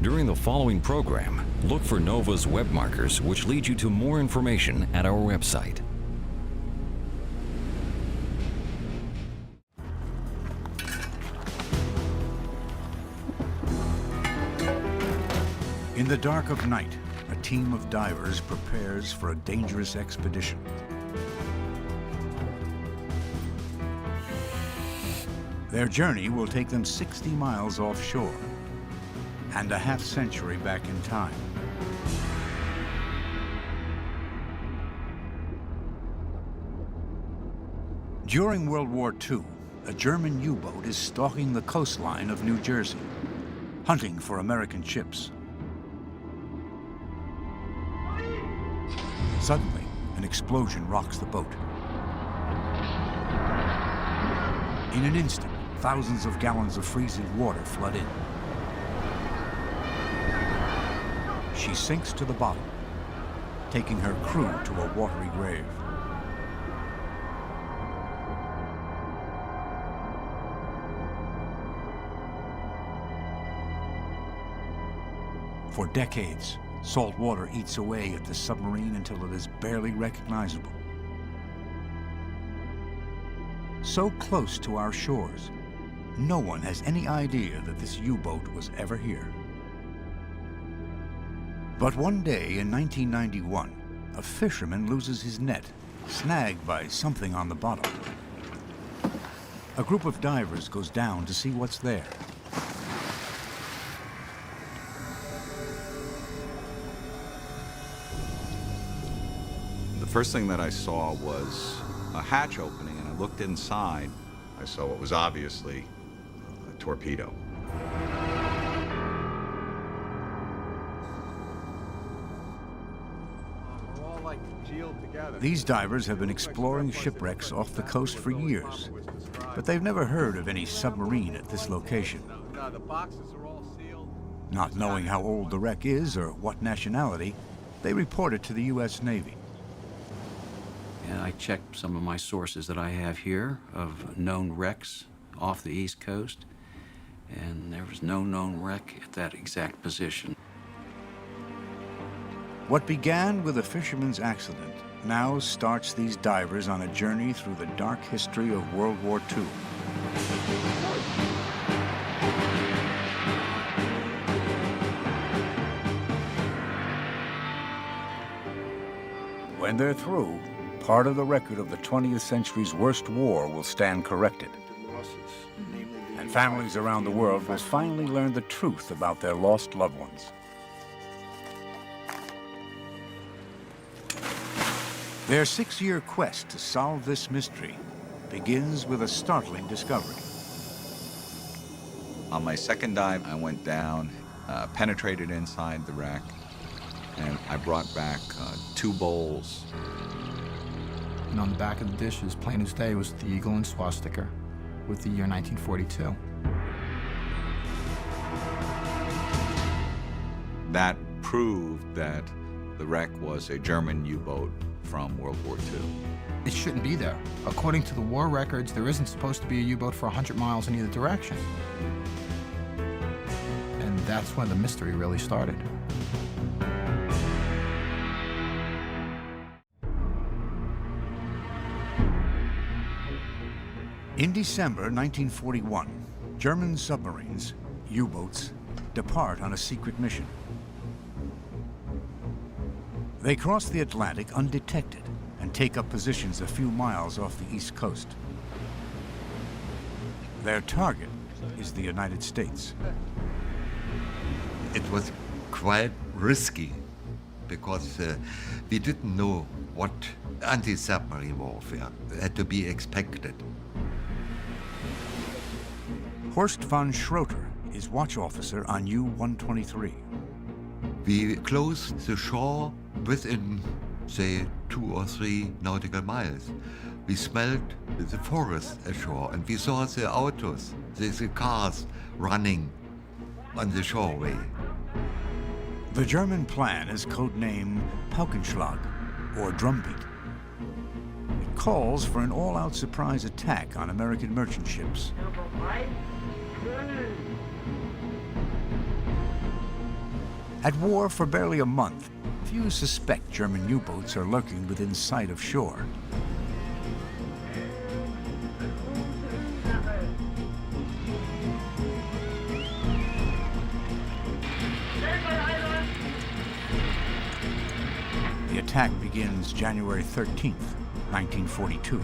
During the following program, look for NOVA's web markers, which lead you to more information at our website. In the dark of night, a team of divers prepares for a dangerous expedition. Their journey will take them 60 miles offshore and a half-century back in time. During World War II, a German U-boat is stalking the coastline of New Jersey, hunting for American ships. Suddenly, an explosion rocks the boat. In an instant, thousands of gallons of freezing water flood in. She sinks to the bottom, taking her crew to a watery grave. For decades, salt water eats away at the submarine until it is barely recognizable. So close to our shores, no one has any idea that this U-boat was ever here. But one day in 1991, a fisherman loses his net, snagged by something on the bottom. A group of divers goes down to see what's there. The first thing that I saw was a hatch opening, and I looked inside. I saw what was obviously a torpedo. These divers have been exploring shipwrecks off the coast for years, but they've never heard of any submarine at this location. Not knowing how old the wreck is or what nationality, they report it to the U.S. Navy. And I checked some of my sources that I have here of known wrecks off the East Coast, and there was no known wreck at that exact position. What began with a fisherman's accident now starts these divers on a journey through the dark history of World War II. When they're through, part of the record of the 20th century's worst war will stand corrected. And families around the world will finally learn the truth about their lost loved ones. Their 6-year quest to solve this mystery begins with a startling discovery. On my second dive, I went down, penetrated inside the wreck, and I brought back 2 bowls. And on the back of the dish, as plain as day, was the eagle and swastika with the year 1942. That proved that the wreck was a German U-boat from World War II. It shouldn't be there. According to the war records, there isn't supposed to be a U-boat for 100 miles in either direction. And that's when the mystery really started. In December 1941, German submarines, U-boats, depart on a secret mission. They cross the Atlantic undetected and take up positions a few miles off the East Coast. Their target is the United States. It was quite risky because we didn't know what anti-submarine warfare had to be expected. Horst von Schroeter is watch officer on U-123. We closed the shore within, say, 2 or 3 nautical miles. We smelled the forest ashore, and we saw the autos, the cars running on the shoreway. The German plan is codenamed Paukenschlag, or drumbeat. It calls for an all-out surprise attack on American merchant ships. At war for barely a month, few suspect German U-boats are lurking within sight of shore. The attack begins January 13th, 1942.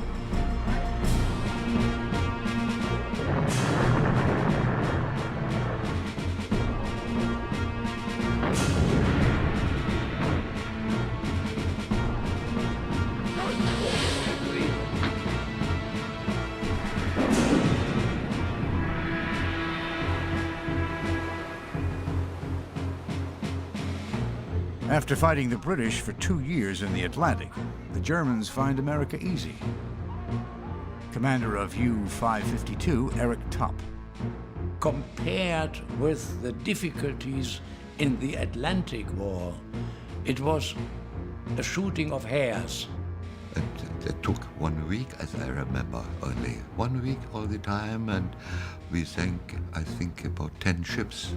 After fighting the British for 2 years in the Atlantic, the Germans find America easy. Commander of U-552, Eric Topp. Compared with the difficulties in the Atlantic War, it was a shooting of hares. It took 1 week, as I remember, only 1 week all the time, and we sank, I think, about 10 ships.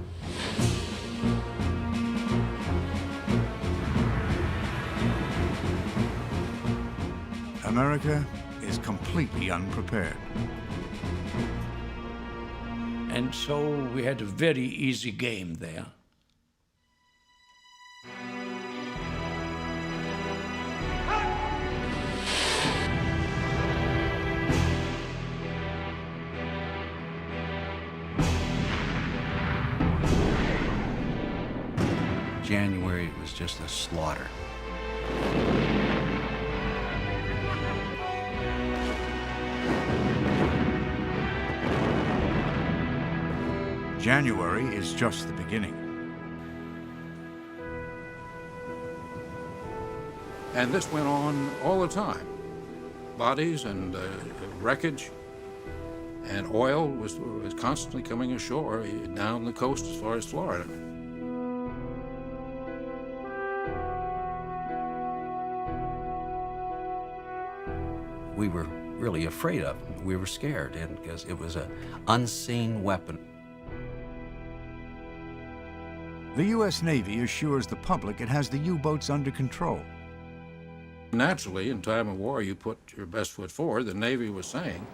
America is completely unprepared. And so we had a very easy game there. January was just a slaughter. January is just the beginning. And this went on all the time. Bodies and wreckage and oil was constantly coming ashore down the coast as far as Florida. We were really afraid of them. We were scared, and because it was an unseen weapon. The U.S. Navy assures the public it has the U-boats under control. Naturally, in time of war, you put your best foot forward. The Navy was saying,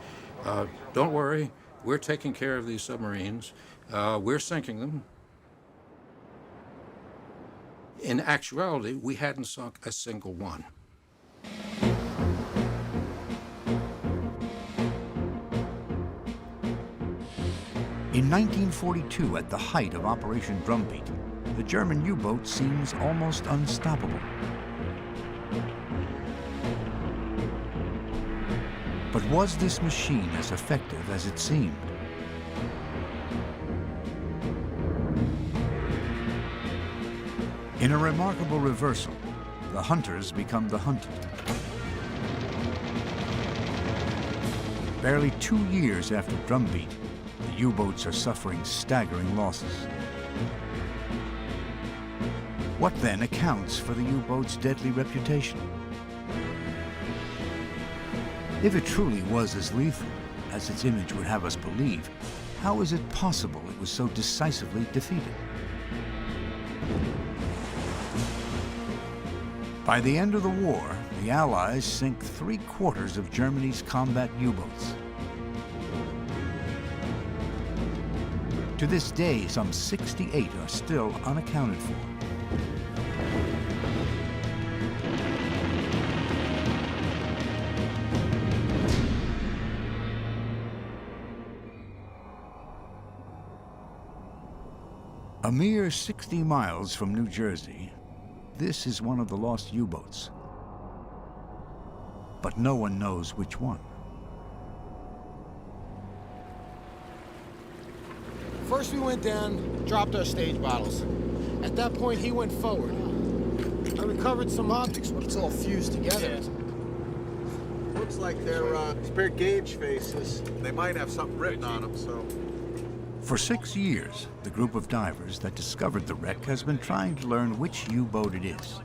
don't worry, we're taking care of these submarines. We're sinking them. In actuality, we hadn't sunk a single one. In 1942, at the height of Operation Drumbeat, the German U-boat seems almost unstoppable. But was this machine as effective as it seemed? In a remarkable reversal, the hunters become the hunted. Barely 2 years after Drumbeat, the U-boats are suffering staggering losses. What then accounts for the U-boat's deadly reputation? If it truly was as lethal as its image would have us believe, how is it possible it was so decisively defeated? By the end of the war, the Allies sink 3/4 of Germany's combat U-boats. To this day, some 68 are still unaccounted for. A mere 60 miles from New Jersey, this is one of the lost U-boats. But no one knows which one. First we went down, dropped our stage bottles. At that point, he went forward. I recovered some objects, but it's all fused together. Looks like they're spare gauge faces. They might have something written on them, so... For 6 years, the group of divers that discovered the wreck has been trying to learn which U-boat it is.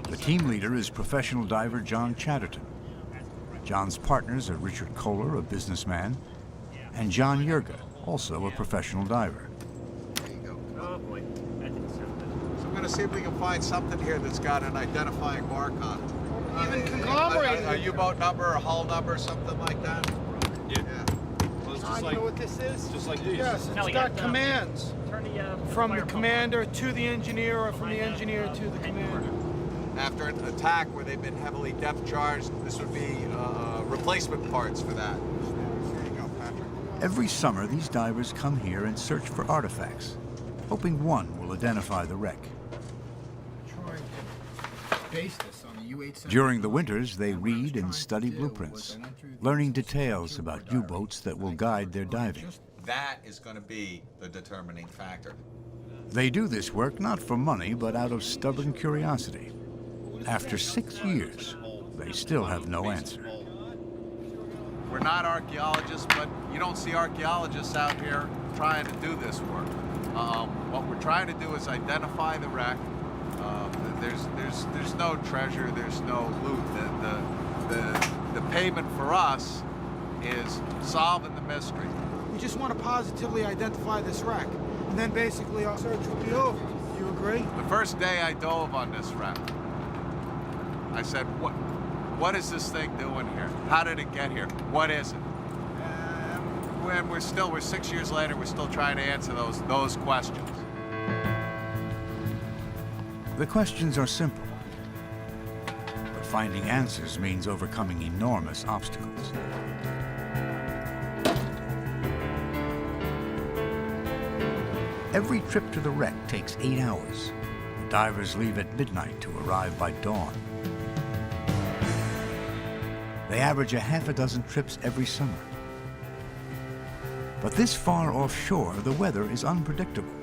The team leader is professional diver John Chatterton. John's partners are Richard Kohler, a businessman, and John Yerga, also a professional diver. There you go. Oh, boy. to see if we can find something here that's got an identifying mark on it. Even conglomerated. A U-boat number, a hull number, something like that? Yeah. Well, it's just You like, know what this is? just like these. Yes, it's got commands. From the commander to the engineer, or from the engineer to the commander. After an attack where they've been heavily depth charged, this would be replacement parts for that. There you go, Patrick. Every summer, these divers come here and search for artifacts, hoping one will identify the wreck. During the winters, they read and study blueprints, learning details about U-boats that will guide their diving. That is going to be the determining factor. They do this work not for money, but out of stubborn curiosity. After 6 years, they still have no answer. We're not archaeologists, but you don't see archaeologists out here trying to do this work. What we're trying to do is identify the wreck. There's no treasure, there's no loot. The payment for us is solving the mystery. We just want to positively identify this wreck, and then basically our search will be over. You agree? The first day I dove on this wreck, I said, what is this thing doing here? How did it get here? What is it? And we're 6 years later, we're still trying to answer those questions. The questions are simple, but finding answers means overcoming enormous obstacles. Every trip to the wreck takes 8 hours. Divers leave at midnight to arrive by dawn. They average a half a dozen trips every summer. But this far offshore, the weather is unpredictable.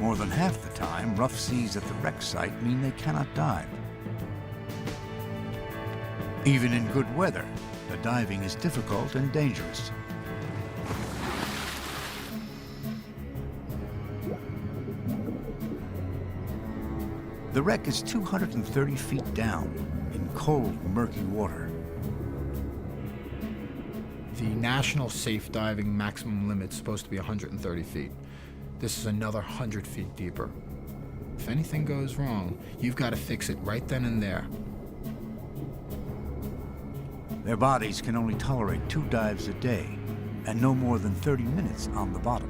More than half the time, rough seas at the wreck site mean they cannot dive. Even in good weather, the diving is difficult and dangerous. The wreck is 230 feet down in cold, murky water. The national safe diving maximum limit is supposed to be 130 feet. This is another 100 feet deeper. If anything goes wrong, you've got to fix it right then and there. Their bodies can only tolerate 2 dives a day and no more than 30 minutes on the bottom.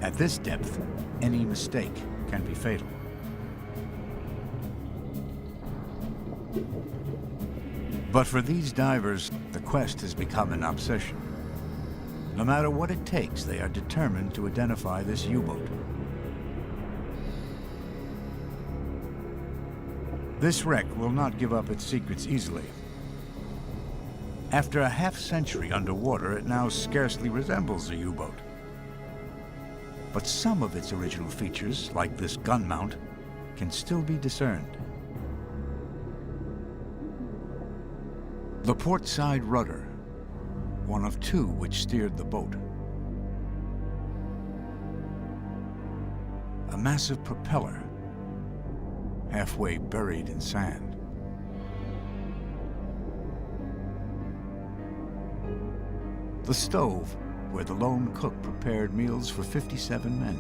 At this depth, any mistake can be fatal. But for these divers, the quest has become an obsession. No matter what it takes, they are determined to identify this U-boat. This wreck will not give up its secrets easily. After a half-century underwater, it now scarcely resembles a U-boat. But some of its original features, like this gun mount, can still be discerned. The port side rudder, one of 2 which steered the boat. A massive propeller, halfway buried in sand. The stove, where the lone cook prepared meals for 57 men.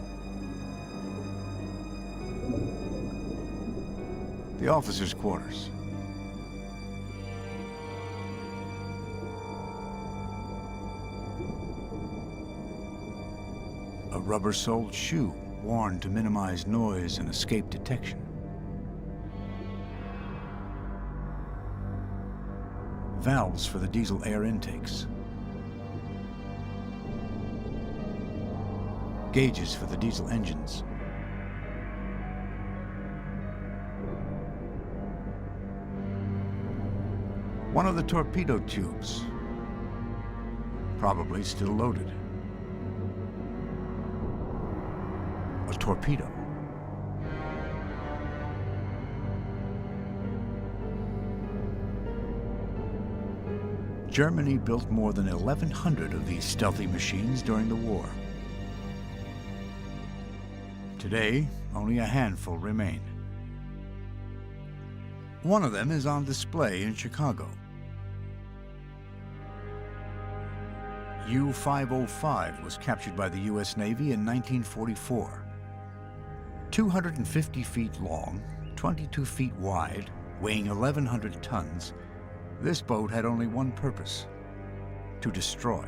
The officers' quarters. A rubber-soled shoe worn to minimize noise and escape detection. Valves for the diesel air intakes. Gauges for the diesel engines. One of the torpedo tubes, probably still loaded. A torpedo. Germany built more than 1,100 of these stealthy machines during the war. Today, only a handful remain. One of them is on display in Chicago. U-505 was captured by the U.S. Navy in 1944. 250 feet long, 22 feet wide, weighing 1,100 tons, this boat had only one purpose: to destroy.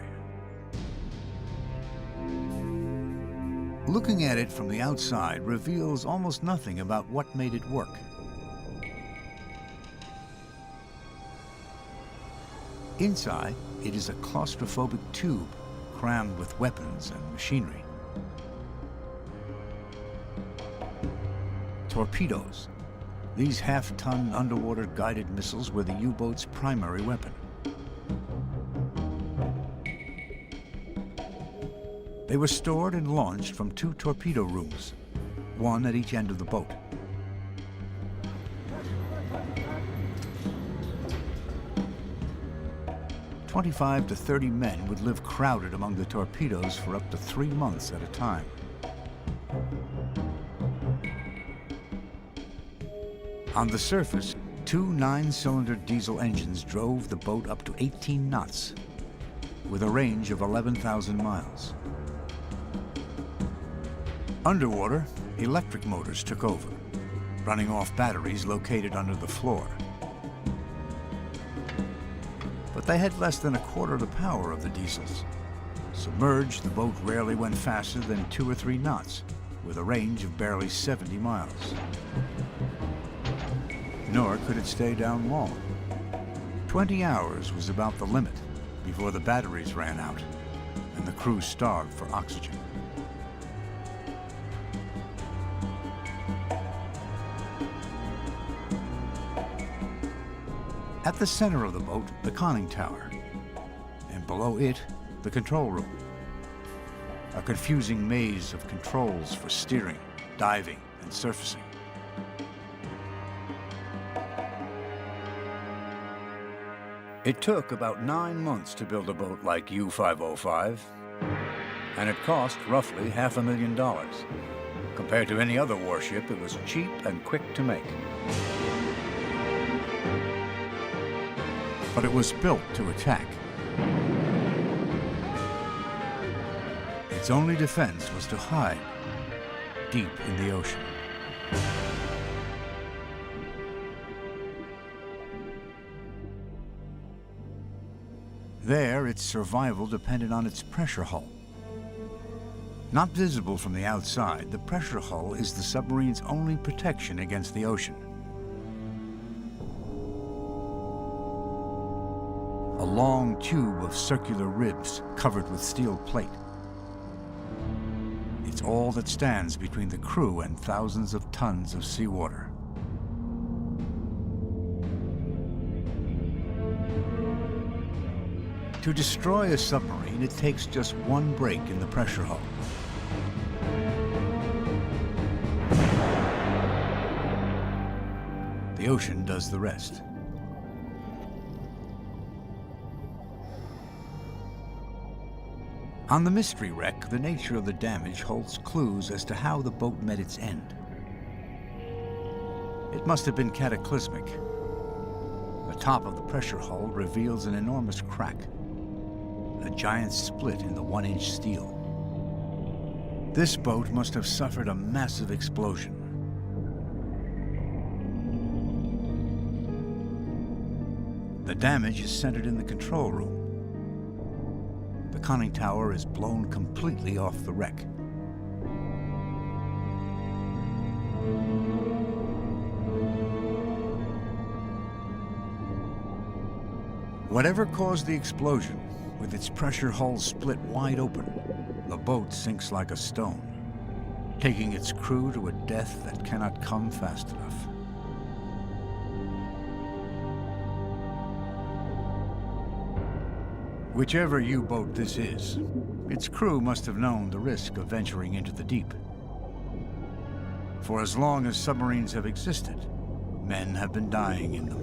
Looking at it from the outside reveals almost nothing about what made it work. Inside, it is a claustrophobic tube crammed with weapons and machinery. Torpedoes. These half-ton underwater guided missiles were the U-boat's primary weapon. They were stored and launched from 2 torpedo rooms, one at each end of the boat. "25 to 30 men would live crowded among the torpedoes for up to 3 months at a time. On the surface, 2 9-cylinder diesel engines drove the boat up to 18 knots, with a range of 11,000 miles. Underwater, electric motors took over, running off batteries located under the floor. But they had less than a quarter the power of the diesels. Submerged, the boat rarely went faster than 2 or 3 knots, with a range of barely 70 miles. Nor could it stay down long. 20 hours was about the limit before the batteries ran out and the crew starved for oxygen. At the center of the boat, the conning tower, and below it, the control room. A confusing maze of controls for steering, diving, and surfacing. It took about 9 months to build a boat like U-505, and it cost roughly $500,000. Compared to any other warship, it was cheap and quick to make. But it was built to attack. Its only defense was to hide deep in the ocean. There, its survival depended on its pressure hull. Not visible from the outside, the pressure hull is the submarine's only protection against the ocean. A long tube of circular ribs covered with steel plate. It's all that stands between the crew and thousands of tons of seawater. To destroy a submarine, it takes just one break in the pressure hull. The ocean does the rest. On the Mystery wreck, the nature of the damage holds clues as to how the boat met its end. It must have been cataclysmic. The top of the pressure hull reveals an enormous crack, a giant split in the 1-inch steel. This boat must have suffered a massive explosion. The damage is centered in the control room. The conning tower is blown completely off the wreck. Whatever caused the explosion, with its pressure hull split wide open, the boat sinks like a stone, taking its crew to a death that cannot come fast enough. Whichever U-boat this is, its crew must have known the risk of venturing into the deep. For as long as submarines have existed, men have been dying in them.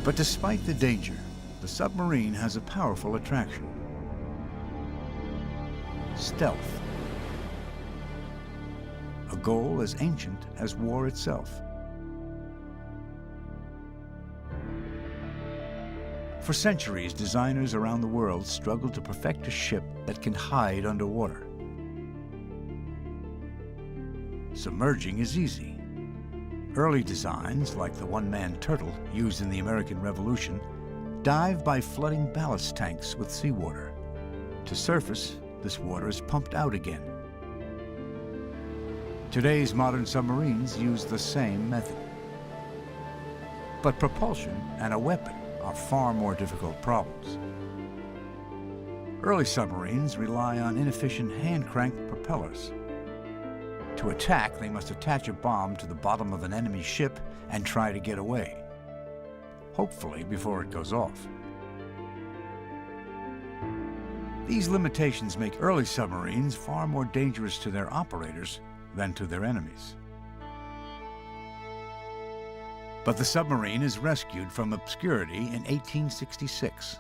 But despite the danger, the submarine has a powerful attraction: stealth. A goal as ancient as war itself. For centuries, designers around the world struggled to perfect a ship that can hide underwater. Submerging is easy. Early designs, like the one-man turtle used in the American Revolution, dive by flooding ballast tanks with seawater. To surface, this water is pumped out again. Today's modern submarines use the same method. But propulsion and a weapon are far more difficult problems. Early submarines rely on inefficient hand-cranked propellers. To attack, they must attach a bomb to the bottom of an enemy ship and try to get away, hopefully before it goes off. These limitations make early submarines far more dangerous to their operators than to their enemies. But the submarine is rescued from obscurity in 1866.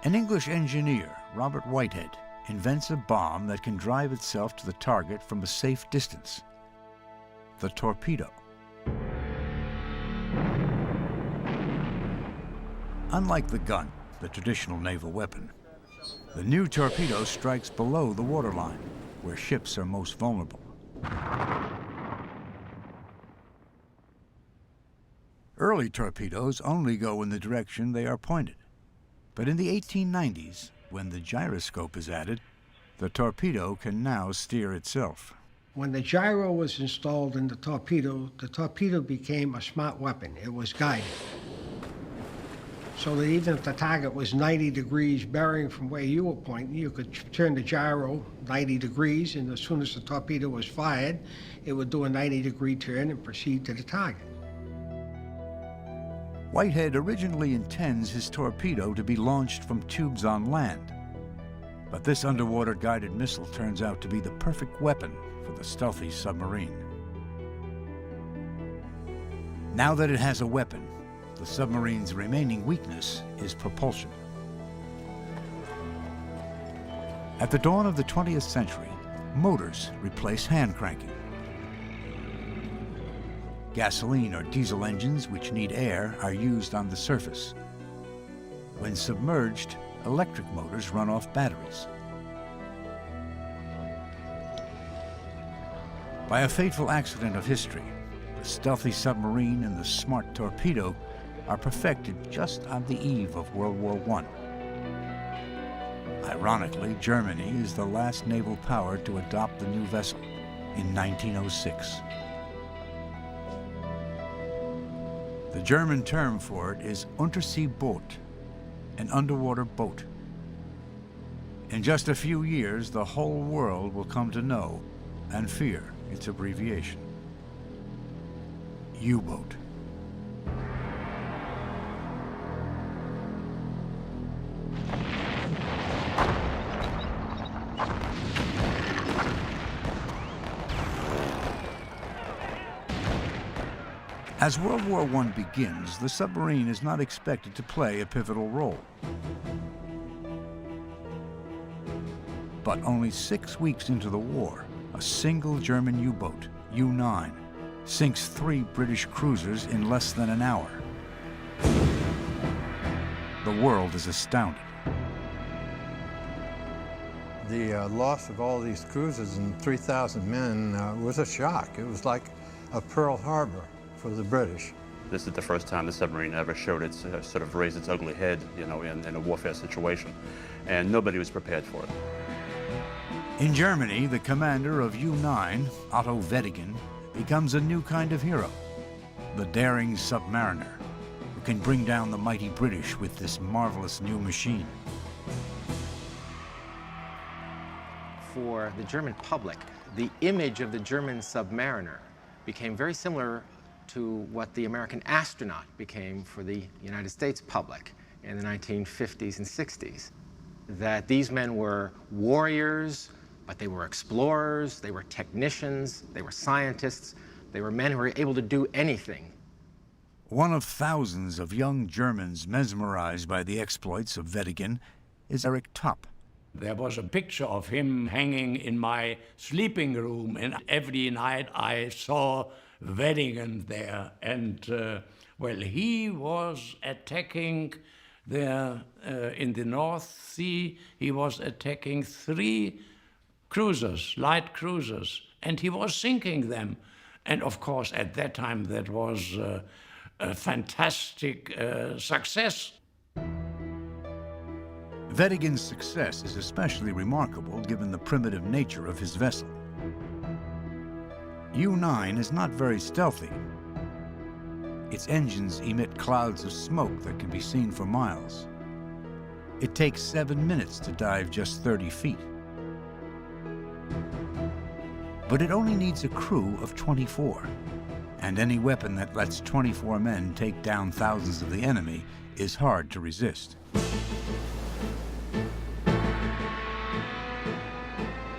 An English engineer, Robert Whitehead, invents a bomb that can drive itself to the target from a safe distance: the torpedo. Unlike the gun, the traditional naval weapon, the new torpedo strikes below the waterline, where ships are most vulnerable. Early torpedoes only go in the direction they are pointed. But in the 1890s, when the gyroscope is added, the torpedo can now steer itself. When the gyro was installed in the torpedo became a smart weapon. It was guided. So that even if the target was 90 degrees bearing from where you were pointing, you could turn the gyro 90 degrees, and as soon as the torpedo was fired, it would do a 90-degree turn and proceed to the target. Whitehead originally intends his torpedo to be launched from tubes on land. But this underwater guided missile turns out to be the perfect weapon for the stealthy submarine. Now that it has a weapon, the submarine's remaining weakness is propulsion. At the dawn of the 20th century, motors replace hand cranking. Gasoline or diesel engines, which need air, are used on the surface. When submerged, electric motors run off batteries. By a fateful accident of history, the stealthy submarine and the smart torpedo are perfected just on the eve of World War I. Ironically, Germany is the last naval power to adopt the new vessel in 1906. The German term for it is Unterseeboot, an underwater boat. In just a few years, the whole world will come to know and fear its abbreviation: U-boat. As World War I begins, the submarine is not expected to play a pivotal role. But only 6 weeks into the war, a single German U-boat, U-9, sinks 3 British cruisers in less than an hour. The world is astounded. The loss of all these cruisers and 3,000 men was a shock. It was like a Pearl Harbor for the British. This is the first time the submarine ever showed its sort of raised its ugly head, you know, in a warfare situation, and nobody was prepared for it. In Germany, the commander of U-9, Otto Weddigen, becomes a new kind of hero, the daring submariner, who can bring down the mighty British with this marvelous new machine. For the German public, the image of the German submariner became very similar to what the American astronaut became for the United States public in the 1950s and 60s. That these men were warriors, but they were explorers, they were technicians, they were scientists, they were men who were able to do anything. One of thousands of young Germans mesmerized by the exploits of Weddigen is Eric Topp. There was a picture of him hanging in my sleeping room, and every night I saw Weddigen there. And Well, he was attacking there in the North Sea. He was attacking 3 cruisers, light cruisers, and he was sinking them. And of course, at that time, that was a fantastic success. Vettigen's success is especially remarkable given the primitive nature of his vessel. U-9 is not very stealthy. Its engines emit clouds of smoke that can be seen for miles. It takes 7 minutes to dive just 30 feet. But it only needs a crew of 24, and any weapon that lets 24 men take down thousands of the enemy is hard to resist.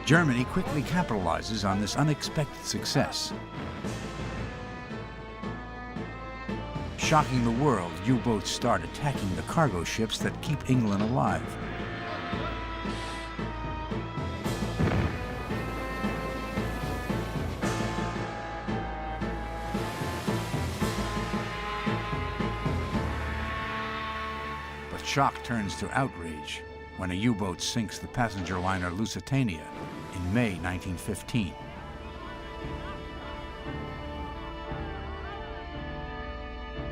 Germany quickly capitalizes on this unexpected success. Shocking the world, U-boats start attacking the cargo ships that keep England alive. But shock turns to outrage when a U-boat sinks the passenger liner Lusitania in May 1915.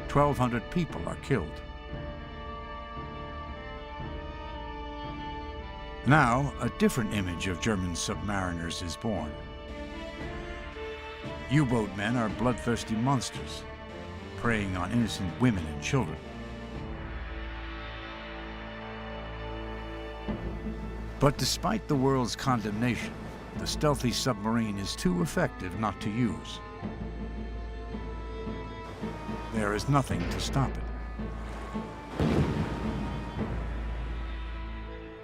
"1,200 people are killed. Now, a different image of German submariners is born. U-boat men are bloodthirsty monsters, preying on innocent women and children. But despite the world's condemnation, the stealthy submarine is too effective not to use. There is nothing to stop it.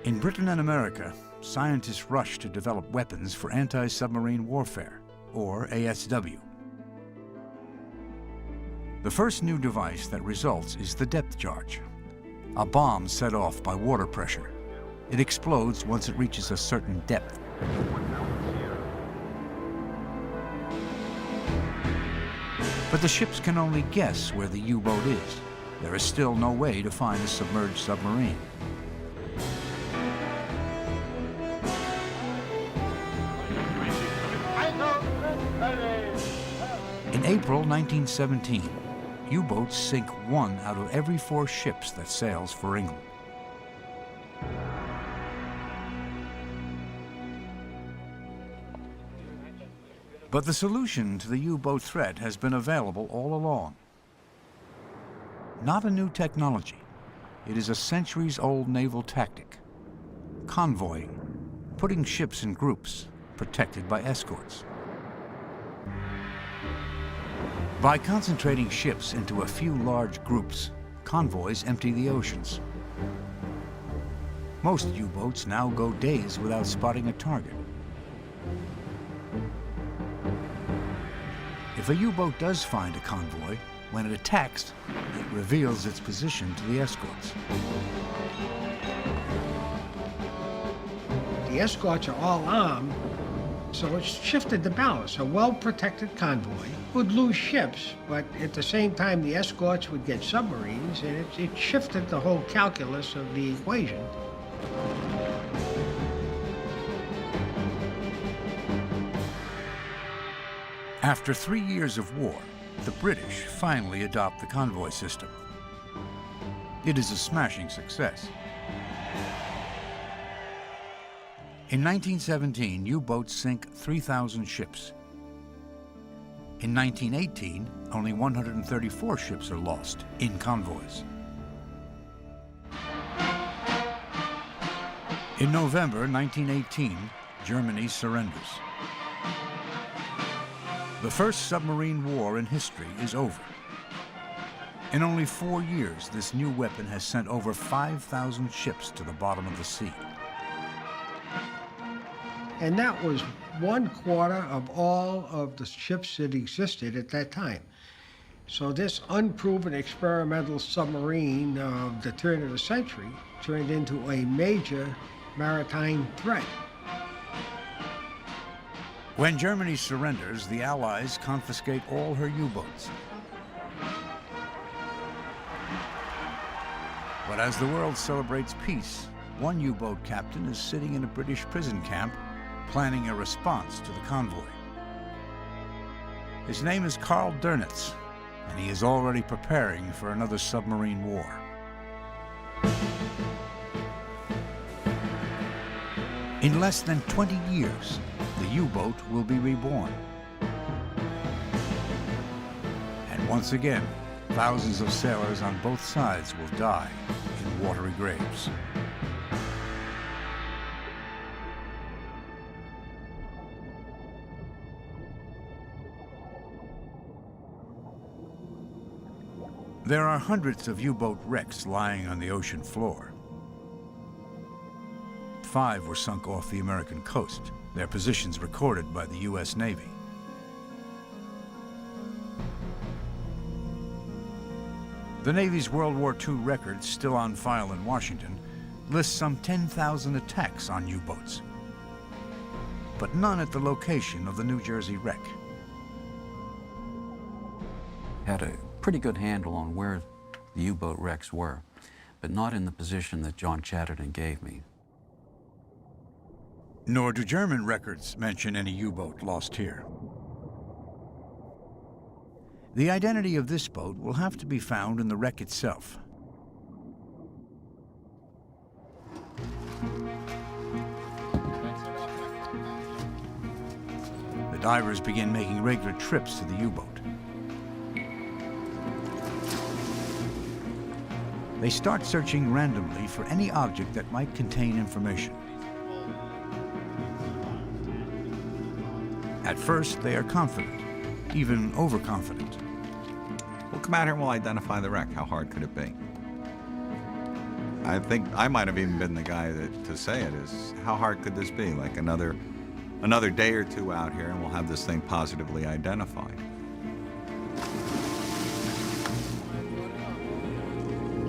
In Britain and America, scientists rush to develop weapons for anti-submarine warfare, or ASW. The first new device that results is the depth charge, a bomb set off by water pressure. It explodes once it reaches a certain depth. But the ships can only guess where the U-boat is. There is still no way to find a submerged submarine. In April 1917, U-boats sink 1 out of every 4 ships that sails for England. But the solution to the U-boat threat has been available all along. Not a new technology. It is a centuries-old naval tactic. Convoying, putting ships in groups, protected by escorts. By concentrating ships into a few large groups, convoys empty the oceans. Most U-boats now go days without spotting a target. If a U-boat does find a convoy, when it attacks, it reveals its position to the escorts. The escorts are all armed, so it's shifted the balance. A well-protected convoy would lose ships, but at the same time the escorts would get submarines, and it shifted the whole calculus of the equation. After 3 years of war, the British finally adopt the convoy system. It is a smashing success. In 1917, U-boats sink 3,000 ships. In 1918, only 134 ships are lost in convoys. In November 1918, Germany surrenders. The first submarine war in history is over. In only 4 years, this new weapon has sent over 5,000 ships to the bottom of the sea. And that was 1/4 of all of the ships that existed at that time. So this unproven experimental submarine of the turn of the century turned into a major maritime threat. When Germany surrenders, the Allies confiscate all her U-boats. But as the world celebrates peace, one U-boat captain is sitting in a British prison camp planning a response to the convoy. His name is Carl Dönitz, and he is already preparing for another submarine war. In less than 20 years, the U-boat will be reborn. And once again, thousands of sailors on both sides will die in watery graves. There are hundreds of U-boat wrecks lying on the ocean floor. 5 were sunk off the American coast, their positions recorded by the U.S. Navy. The Navy's World War II record, still on file in Washington, lists some 10,000 attacks on U-boats, but none at the location of the New Jersey wreck. Had a pretty good handle on where the U-boat wrecks were, but not in the position that John Chatterton gave me. Nor do German records mention any U-boat lost here. The identity of this boat will have to be found in the wreck itself. The divers begin making regular trips to the U-boat. They start searching randomly for any object that might contain information. At first, they are confident, even overconfident. We'll come out here and we'll identify the wreck. How hard could it be? I think I might have even been the guy to say it is, how hard could this be? Like another day or two out here and we'll have this thing positively identified.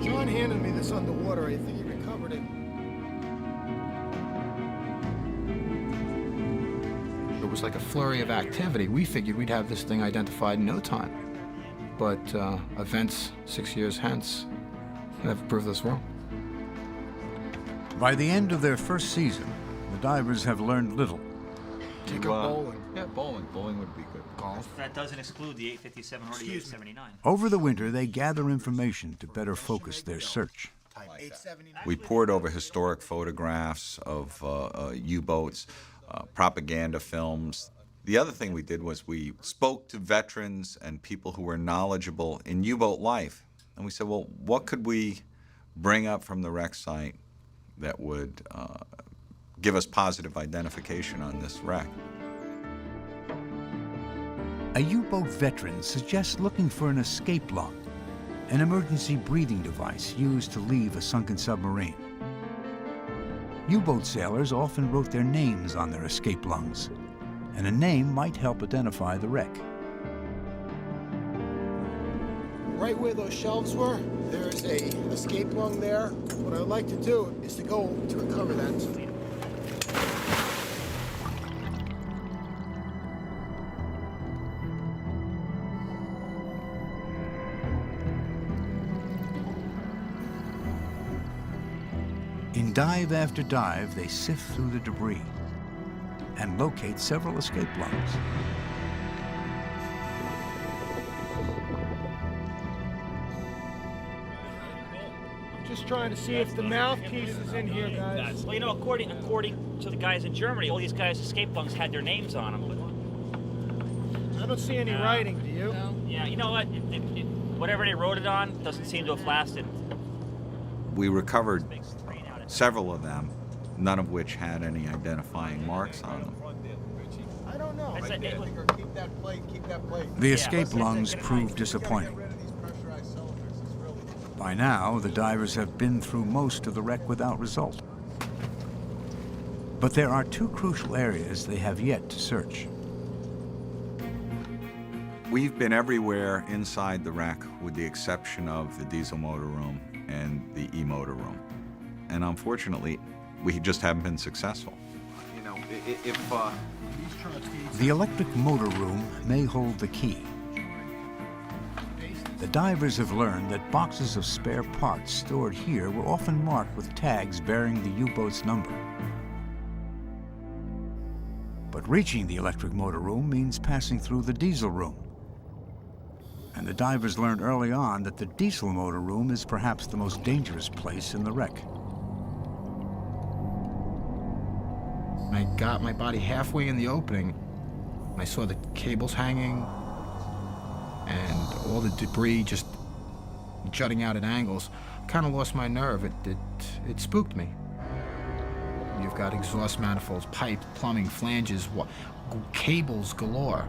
John handed me this underwater. I think he recovered it. It was like a flurry of activity. We figured we'd have this thing identified in no time. But events 6 years hence have proved us wrong. By the end of their first season, the divers have learned little. Take up bowling. Yeah, bowling. Bowling would be good. Golf. That doesn't exclude the 857 or the 879. Over the winter, they gather information to better focus their search. We pored over historic photographs of U-boats, propaganda films. The other thing we did was we spoke to veterans and people who were knowledgeable in U-boat life. And we said, well, what could we bring up from the wreck site that would give us positive identification on this wreck? A U-boat veteran suggests looking for an escape lung, an emergency breathing device used to leave a sunken submarine. U-boat sailors often wrote their names on their escape lungs, and a name might help identify the wreck. Right where those shelves were, there's a escape lung there. What I'd like to do is to go to recover that. In dive after dive, they sift through the debris and locate several escape lungs. Just trying to see if the mouthpiece is in here, guys. Well, you know, according to the guys in Germany, all these guys' escape lungs had their names on them. I don't see any writing, do you? No. Yeah, you know what? Whatever they wrote it on doesn't seem to have lasted. We recovered several of them, none of which had any identifying marks on them. I don't know. Keep that plate, keep that plate. The escape lungs proved disappointing. By now, the divers have been through most of the wreck without result. But there are two crucial areas they have yet to search. We've been everywhere inside the wreck with the exception of the diesel motor room and the E-motor room. And unfortunately, we just haven't been successful. You know, The electric motor room may hold the key. The divers have learned that boxes of spare parts stored here were often marked with tags bearing the U-boat's number. But reaching the electric motor room means passing through the diesel room. And the divers learned early on that the diesel motor room is perhaps the most dangerous place in the wreck. I got my body halfway in the opening, and I saw the cables hanging and all the debris just jutting out at angles. Kind of lost my nerve. It spooked me. You've got exhaust manifolds, pipes, plumbing, flanges, cables galore.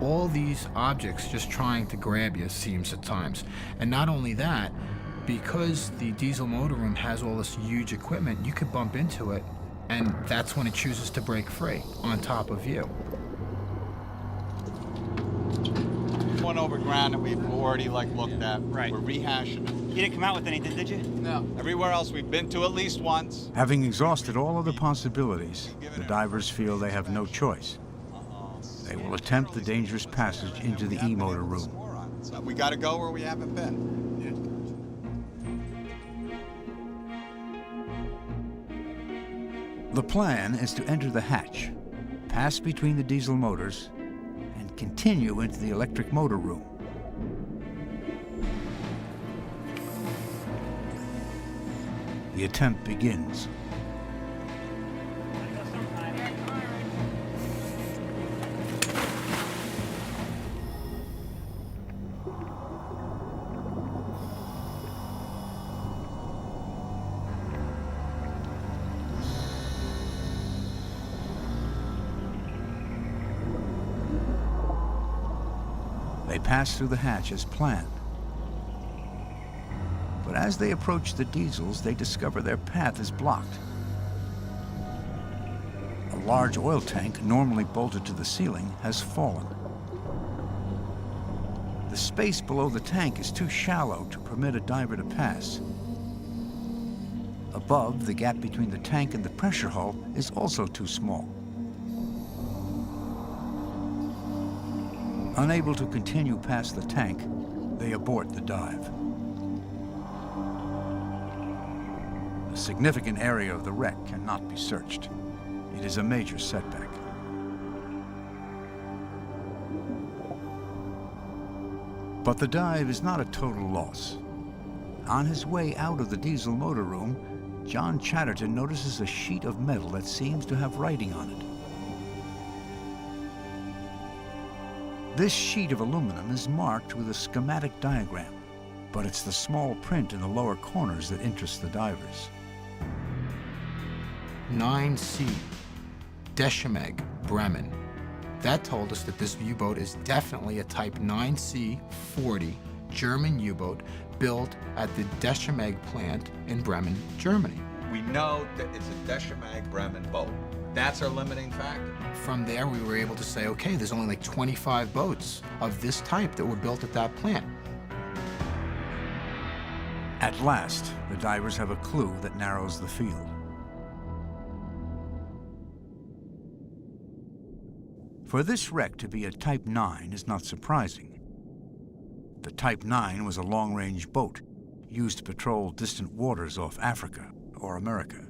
All these objects just trying to grab you, it seems at times. And not only that, because the diesel motor room has all this huge equipment, you could bump into it, and that's when it chooses to break free on top of you. One over ground that we've already looked at. Right. We're rehashing it. You didn't come out with anything, did you? No. Everywhere else we've been to at least once. Having exhausted all other possibilities, the divers feel they have no choice. They will attempt the dangerous passage into the E-motor room. So we got to go where we haven't been. The plan is to enter the hatch, pass between the diesel motors, and continue into the electric motor room. The attempt begins. They pass through the hatch as planned. But as they approach the diesels, they discover their path is blocked. A large oil tank, normally bolted to the ceiling, has fallen. The space below the tank is too shallow to permit a diver to pass. Above, the gap between the tank and the pressure hull is also too small. Unable to continue past the tank, they abort the dive. A significant area of the wreck cannot be searched. It is a major setback. But the dive is not a total loss. On his way out of the diesel motor room, John Chatterton notices a sheet of metal that seems to have writing on it. This sheet of aluminum is marked with a schematic diagram, but it's the small print in the lower corners that interests the divers. 9C, Deschemeg, Bremen. That told us that this U-boat is definitely a Type 9C-40 German U-boat built at the Deschemeg plant in Bremen, Germany. We know that it's a Deschemeg Bremen boat. That's our limiting factor. From there, we were able to say, okay, there's only like 25 boats of this type that were built at that plant. At last, the divers have a clue that narrows the field. For this wreck to be a Type 9 is not surprising. The Type 9 was a long-range boat used to patrol distant waters off Africa or America.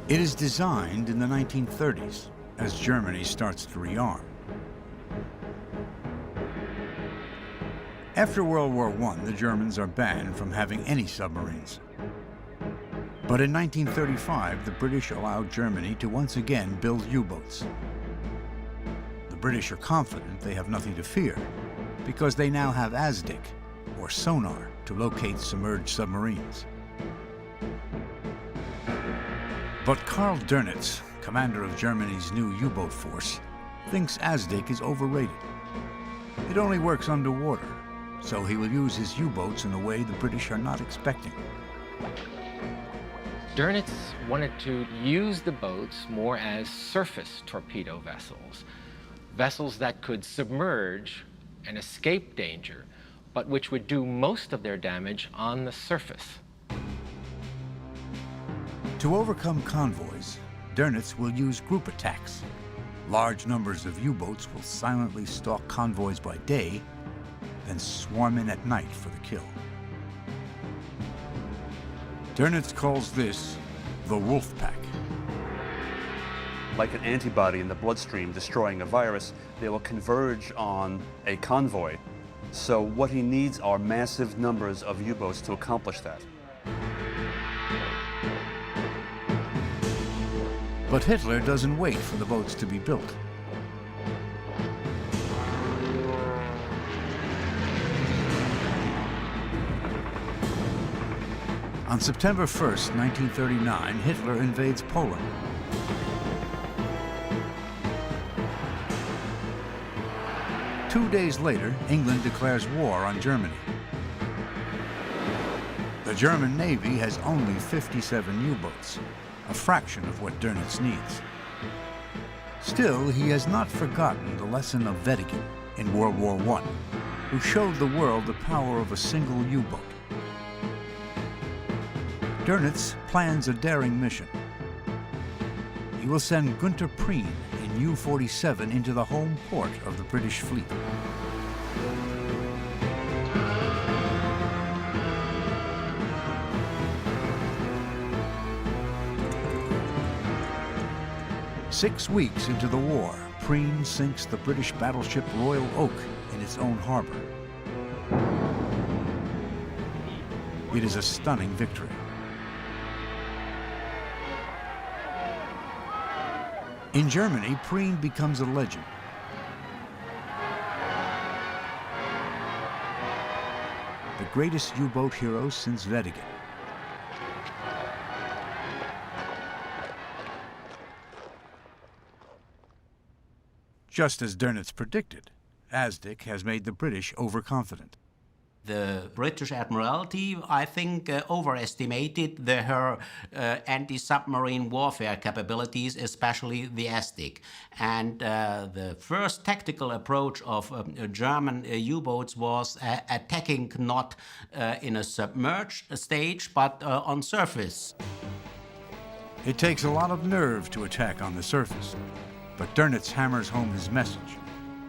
It is designed in the 1930s as Germany starts to rearm. After World War I, the Germans are banned from having any submarines. But in 1935, the British allowed Germany to once again build U-boats. The British are confident they have nothing to fear because they now have ASDIC, or sonar, to locate submerged submarines. But Karl Dönitz, commander of Germany's new U-boat force, thinks ASDIC is overrated. It only works underwater, so he will use his U-boats in a way the British are not expecting. Dönitz wanted to use the boats more as surface torpedo vessels, vessels that could submerge and escape danger, but which would do most of their damage on the surface. To overcome convoys, Dönitz will use group attacks, Large numbers of U-boats will silently stalk convoys by day, then swarm in at night for the kill. Dönitz calls this the wolf pack. Like an antibody in the bloodstream destroying a virus, they will converge on a convoy. So what he needs are massive numbers of U-boats to accomplish that. But Hitler doesn't wait for the boats to be built. On September 1st, 1939, Hitler invades Poland. Two days later, England declares war on Germany. The German Navy has only 57 U-boats, a fraction of what Dönitz needs. Still, he has not forgotten the lesson of Wedekind in World War I, who showed the world the power of a single U-boat. Dönitz plans a daring mission. He will send Günther Prien in U-47 into the home port of the British fleet. Six weeks into the war, Prien sinks the British battleship Royal Oak in its own harbor. It is a stunning victory. In Germany, Prien becomes a legend. The greatest U-boat hero since Wedekind. Just as Dönitz predicted, Asdic has made the British overconfident. The British Admiralty, I think, overestimated her anti-submarine warfare capabilities, especially the Asdic. And the first tactical approach of German U-boats was attacking not in a submerged stage, but on surface. It takes a lot of nerve to attack on the surface, but Dönitz hammers home his message.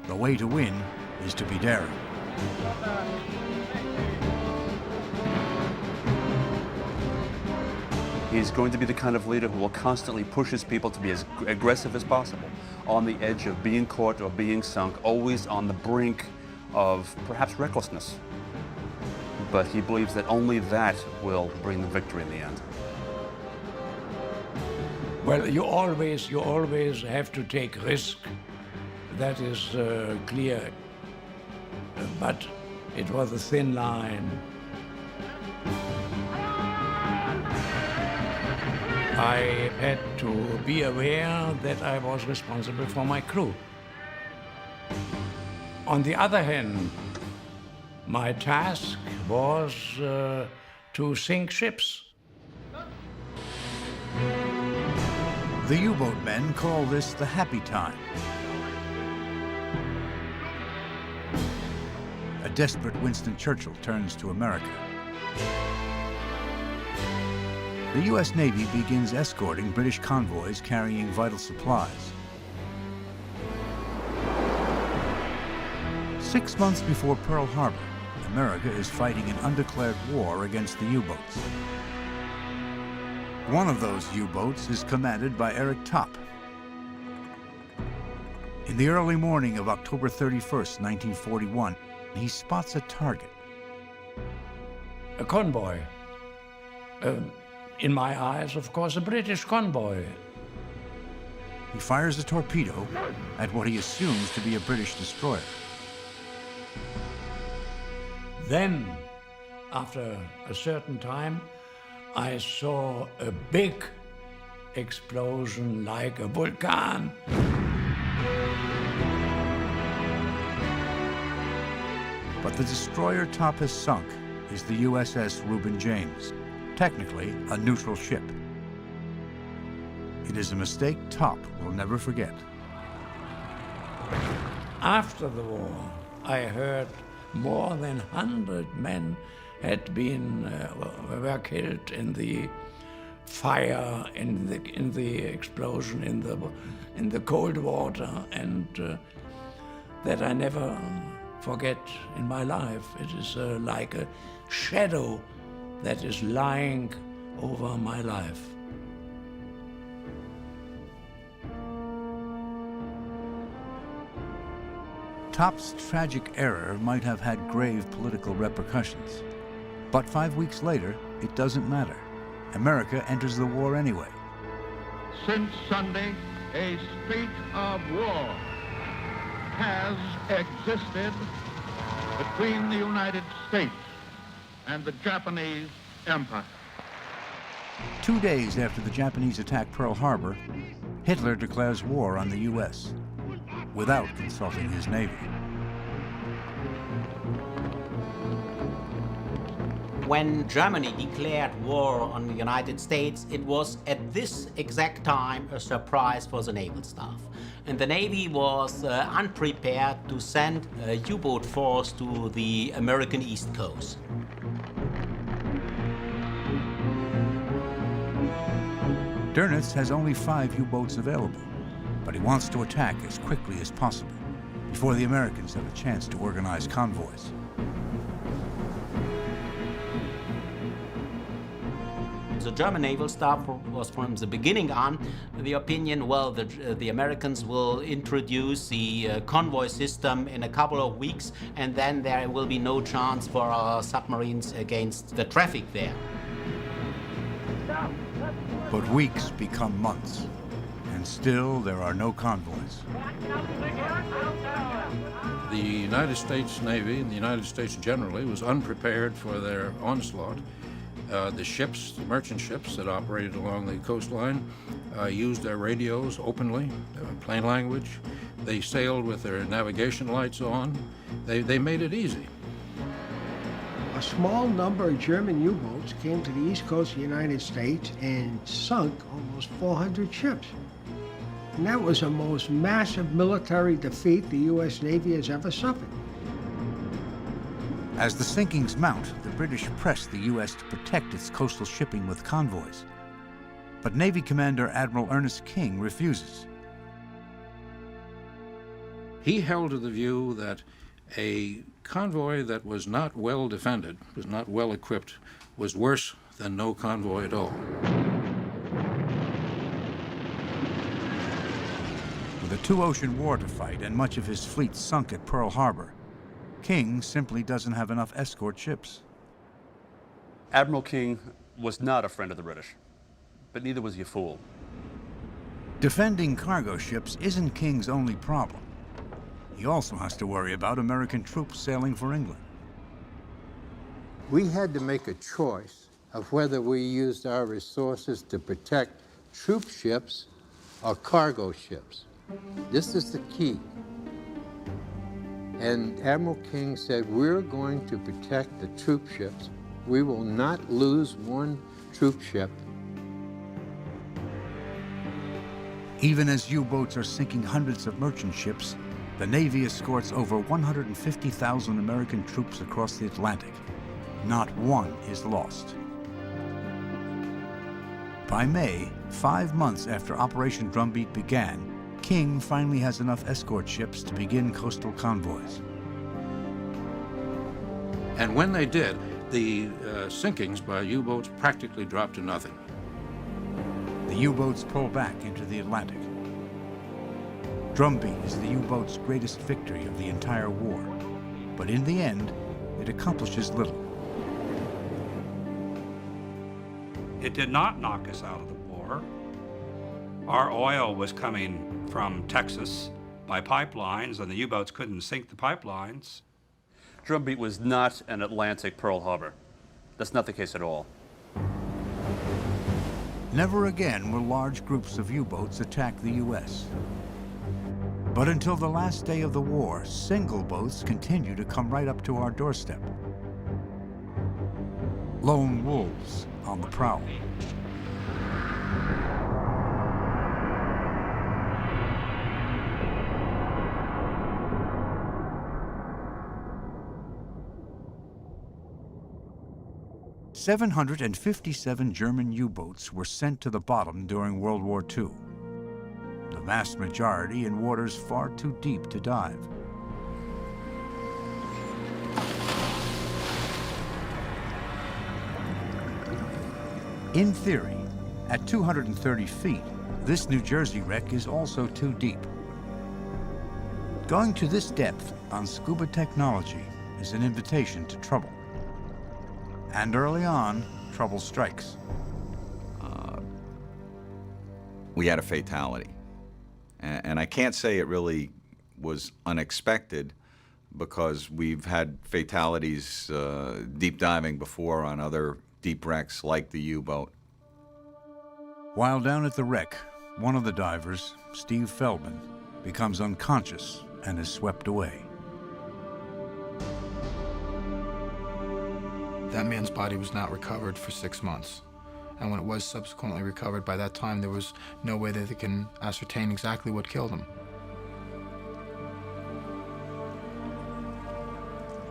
The way to win is to be daring. He's going to be the kind of leader who will constantly push his people to be as aggressive as possible, on the edge of being caught or being sunk, always on the brink of perhaps recklessness. But he believes that only that will bring the victory in the end. Well, you always have to take risk. That is clear. But it was a thin line. I had to be aware that I was responsible for my crew. On the other hand, my task was to sink ships. The U-boat men call this the happy time. A desperate Winston Churchill turns to America. The U.S. Navy begins escorting British convoys carrying vital supplies. 6 months before Pearl Harbor, America is fighting an undeclared war against the U-boats. One of those U-boats is commanded by Eric Topp. In the early morning of October 31st, 1941, he spots a target. A convoy. In my eyes, of course, a British convoy. He fires a torpedo at what he assumes to be a British destroyer. Then, after a certain time, I saw a big explosion like a volcano. But the destroyer Topp has sunk is the USS Reuben James, technically a neutral ship. It is a mistake Topp will never forget. After the war, I heard more than 100 men had been were killed in the fire in the explosion in the cold water, and that I never forget in my life. It is like a shadow that is lying over my life. Top's tragic error might have had grave political repercussions. But 5 weeks later, it doesn't matter. America enters the war anyway. Since Sunday, a state of war has existed between the United States and the Japanese Empire. 2 days after the Japanese attack Pearl Harbor, Hitler declares war on the U.S. without consulting his Navy. When Germany declared war on the United States, it was at this exact time a surprise for the naval staff. And the Navy was unprepared to send a U-boat force to the American East Coast. Dönitz has only 5 U-boats available, but he wants to attack as quickly as possible before the Americans have a chance to organize convoys. The German naval staff was from the beginning on the opinion, well, the Americans will introduce the convoy system in a couple of weeks, and then there will be no chance for our submarines against the traffic there. But weeks become months, and still there are no convoys. The United States Navy and the United States generally was unprepared for their onslaught. The ships, the merchant ships that operated along the coastline, used their radios openly, plain language. They sailed with their navigation lights on. They made it easy. A small number of German U-boats came to the east coast of the United States and sunk almost 400 ships. And that was the most massive military defeat the U.S. Navy has ever suffered. As the sinkings mount, the British press the U.S. to protect its coastal shipping with convoys. But Navy Commander Admiral Ernest King refuses. He held to the view that a convoy that was not well defended, was not well equipped, was worse than no convoy at all. With a 2-ocean war to fight and much of his fleet sunk at Pearl Harbor, King simply doesn't have enough escort ships. Admiral King was not a friend of the British, but neither was he a fool. Defending cargo ships isn't King's only problem. He also has to worry about American troops sailing for England. We had to make a choice of whether we used our resources to protect troop ships or cargo ships. This is the key. And Admiral King said, we're going to protect the troop ships. We will not lose one troop ship. Even as U-boats are sinking hundreds of merchant ships, the Navy escorts over 150,000 American troops across the Atlantic. Not one is lost. By May, 5 months after Operation Drumbeat began, King finally has enough escort ships to begin coastal convoys. And when they did, the sinkings by U-boats practically dropped to nothing. The U-boats pull back into the Atlantic. Drumbeat is the U-boat's greatest victory of the entire war, but in the end, it accomplishes little. It did not knock us out of the war. Our oil was coming from Texas by pipelines, and the U-boats couldn't sink the pipelines. Drumbeat was not an Atlantic Pearl Harbor. That's not the case at all. Never again will large groups of U-boats attack the U.S. But until the last day of the war, single boats continue to come right up to our doorstep. Lone wolves on the prowl. 757 German U-boats were sent to the bottom during World War II, the vast majority in waters far too deep to dive. In theory, at 230 feet, this New Jersey wreck is also too deep. Going to this depth on scuba technology is an invitation to trouble. And early on, trouble strikes. We had a fatality. And I can't say it really was unexpected, because we've had fatalities deep diving before on other deep wrecks like the U-boat. While down at the wreck, one of the divers, Steve Feldman, becomes unconscious and is swept away. That man's body was not recovered for 6 months. And when it was subsequently recovered, by that time there was no way that they can ascertain exactly what killed him.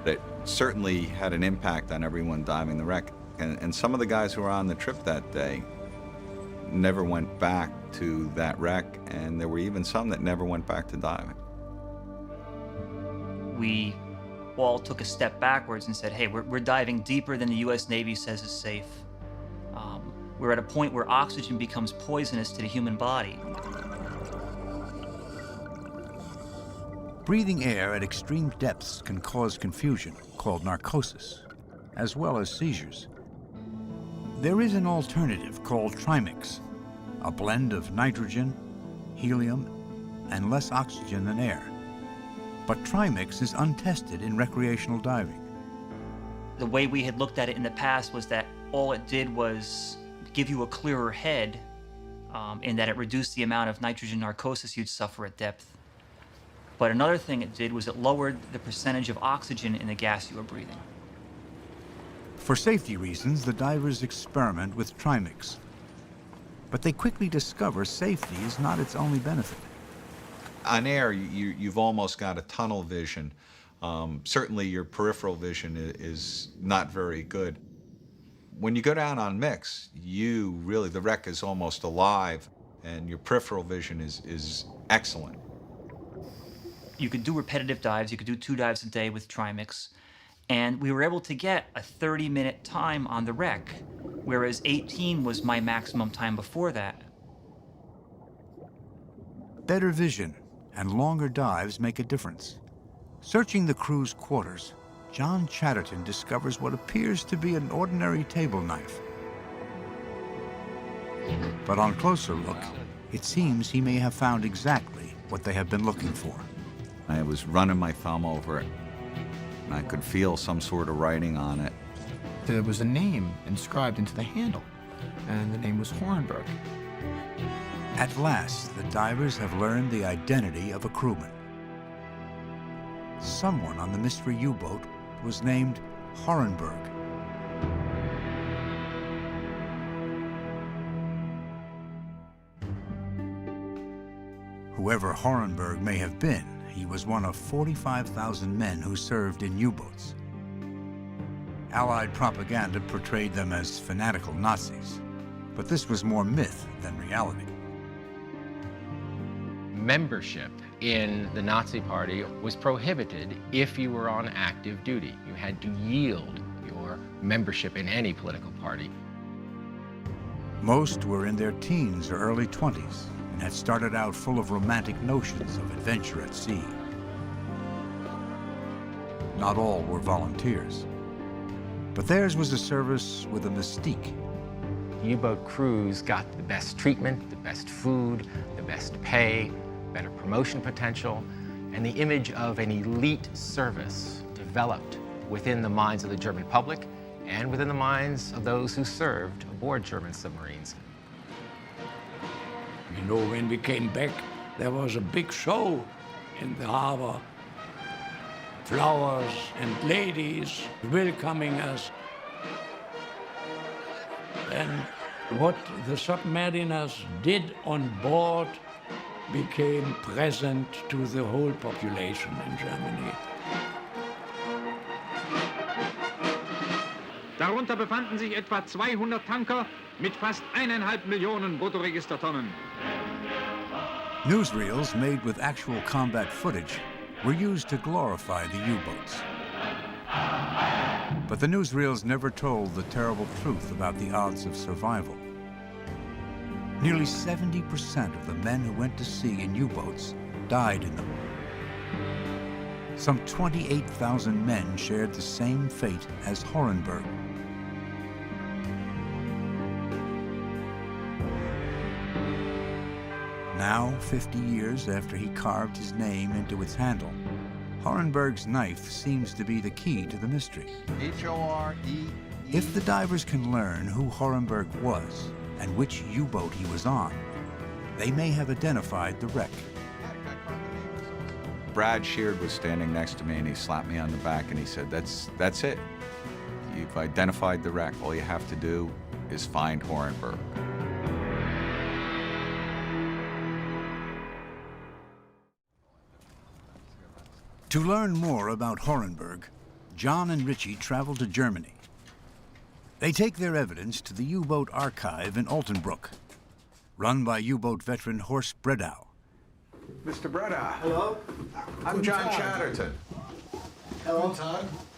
It certainly had an impact on everyone diving the wreck. And some of the guys who were on the trip that day never went back to that wreck, and there were even some that never went back to diving. We all took a step backwards and said, hey, we're diving deeper than the U.S. Navy says is safe. We're at a point where oxygen becomes poisonous to the human body. Breathing air at extreme depths can cause confusion, called narcosis, as well as seizures. There is an alternative called trimix, a blend of nitrogen, helium, and less oxygen than air. But trimix is untested in recreational diving. The way we had looked at it in the past was that all it did was give you a clearer head, in that it reduced the amount of nitrogen narcosis you'd suffer at depth. But another thing it did was it lowered the percentage of oxygen in the gas you were breathing. For safety reasons, the divers experiment with trimix. But they quickly discover safety is not its only benefit. On air, you've almost got a tunnel vision. Certainly your peripheral vision is not very good. When you go down on mix, the wreck is almost alive, and your peripheral vision is excellent. You could do repetitive dives, you could do 2 dives a day with trimix, and we were able to get a 30-minute time on the wreck, whereas 18 was my maximum time before that. Better vision and longer dives make a difference. Searching the crew's quarters, John Chatterton discovers what appears to be an ordinary table knife. But on closer look, it seems he may have found exactly what they have been looking for. I was running my thumb over it, and I could feel some sort of writing on it. There was a name inscribed into the handle, and the name was Hornberg. At last, the divers have learned the identity of a crewman. Someone on the mystery U-boat was named Hornberg. Whoever Hornberg may have been, he was one of 45,000 men who served in U-boats. Allied propaganda portrayed them as fanatical Nazis, but this was more myth than reality. Membership in the Nazi Party was prohibited if you were on active duty. You had to yield your membership in any political party. Most were in their teens or early 20s and had started out full of romantic notions of adventure at sea. Not all were volunteers, but theirs was a service with a mystique. U-boat crews got the best treatment, the best food, the best pay, better promotion potential, and the image of an elite service developed within the minds of the German public and within the minds of those who served aboard German submarines. You know, when we came back, there was a big show in the harbor. Flowers and ladies welcoming us. And what the submariners did on board became present to the whole population in Germany. Darunter befanden sich etwa 200 Tanker mit fast 1,5 Millionen Bruttoregistertonnen. Newsreels made with actual combat footage were used to glorify the U-boats. But the newsreels never told the terrible truth about the odds of survival. Nearly 70% of the men who went to sea in U-boats died in them. Some 28,000 men shared the same fate as Horenberg. Now, 50 years after he carved his name into its handle, Horenberg's knife seems to be the key to the mystery. H-O-R-E. If the divers can learn who Horenberg was and which U-boat he was on, they may have identified the wreck. Brad Sheard was standing next to me and he slapped me on the back and he said, that's it. You've identified the wreck. All you have to do is find Horenberg. To learn more about Horenberg, John and Richie travel to Germany. They take their evidence to the U-boat archive in Altenbruck, run by U-boat veteran Horst Bredau. Mr. Bredau. Hello. I'm John Chatterton. Hello.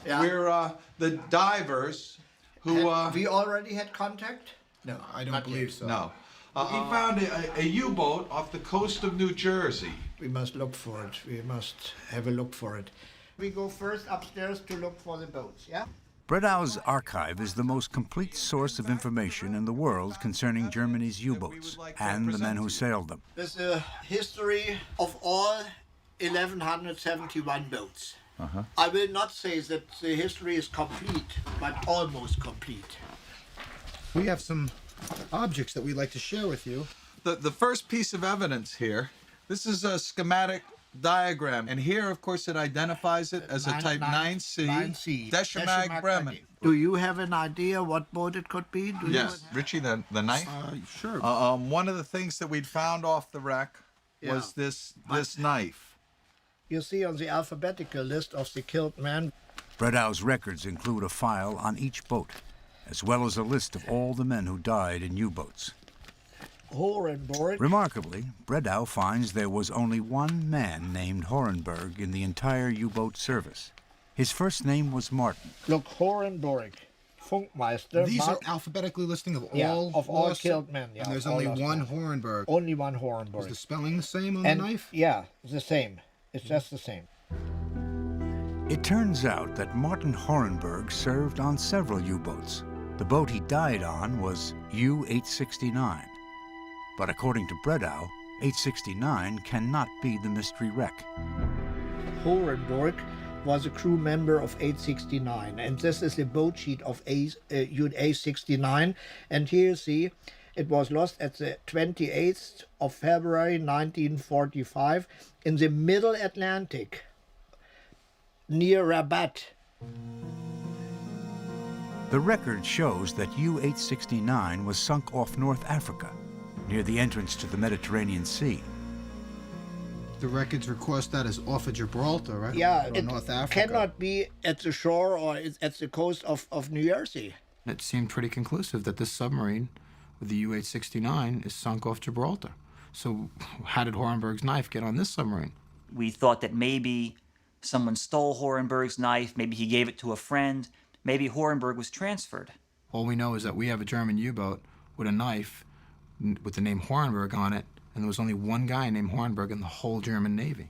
Yeah. We're the divers who... we already had contact? No, I don't believe so. No. We found a U-boat off the coast of New Jersey. We must look for it. We must have a look for it. We go first upstairs to look for the boats, yeah? Bredau's archive is the most complete source of information in the world concerning Germany's U-boats and the men who sailed them. There's a history of all 1,171 boats. I will not say that the history is complete, but almost complete. We have some objects that we'd like to share with you. The first piece of evidence here, this is a schematic diagram, and here, of course, it identifies it as a Type 9C, Deschemag Bremen. Do you have an idea what boat it could be? Yes, Richie, the knife? Sure. One of the things that we'd found off the wreck was this knife. You see on the alphabetical list of the killed men. Bredau's records include a file on each boat, as well as a list of all the men who died in U-boats. Horenberg. Remarkably, Bredau finds there was only one man named Horenberg in the entire U-boat service. His first name was Martin. Look, Horenberg, Funkmeister. These are alphabetically listing of all killed men. Yeah, and there's only one Horenberg. Only one Horenberg. Is the spelling the same on the knife? Yeah, the same. It's just the same. It turns out that Martin Horenberg served on several U-boats. The boat he died on was U-869. But according to Bredau, 869 cannot be the mystery wreck. Horenberg was a crew member of 869, and this is the boat sheet of A69. And here you see, it was lost at the 28th of February 1945 in the Middle Atlantic, near Rabat. The record shows that U-869 was sunk off North Africa, near the entrance to the Mediterranean Sea. The records record that as off of Gibraltar, right? Yeah, or it North Africa. Cannot be at the shore or at the coast of New Jersey. It seemed pretty conclusive that this submarine with the U-869 is sunk off Gibraltar. So how did Horenberg's knife get on this submarine? We thought that maybe someone stole Horenberg's knife, maybe he gave it to a friend, maybe Horenberg was transferred. All we know is that we have a German U-boat with a knife with the name Horenberg on it, and there was only one guy named Horenberg in the whole German Navy.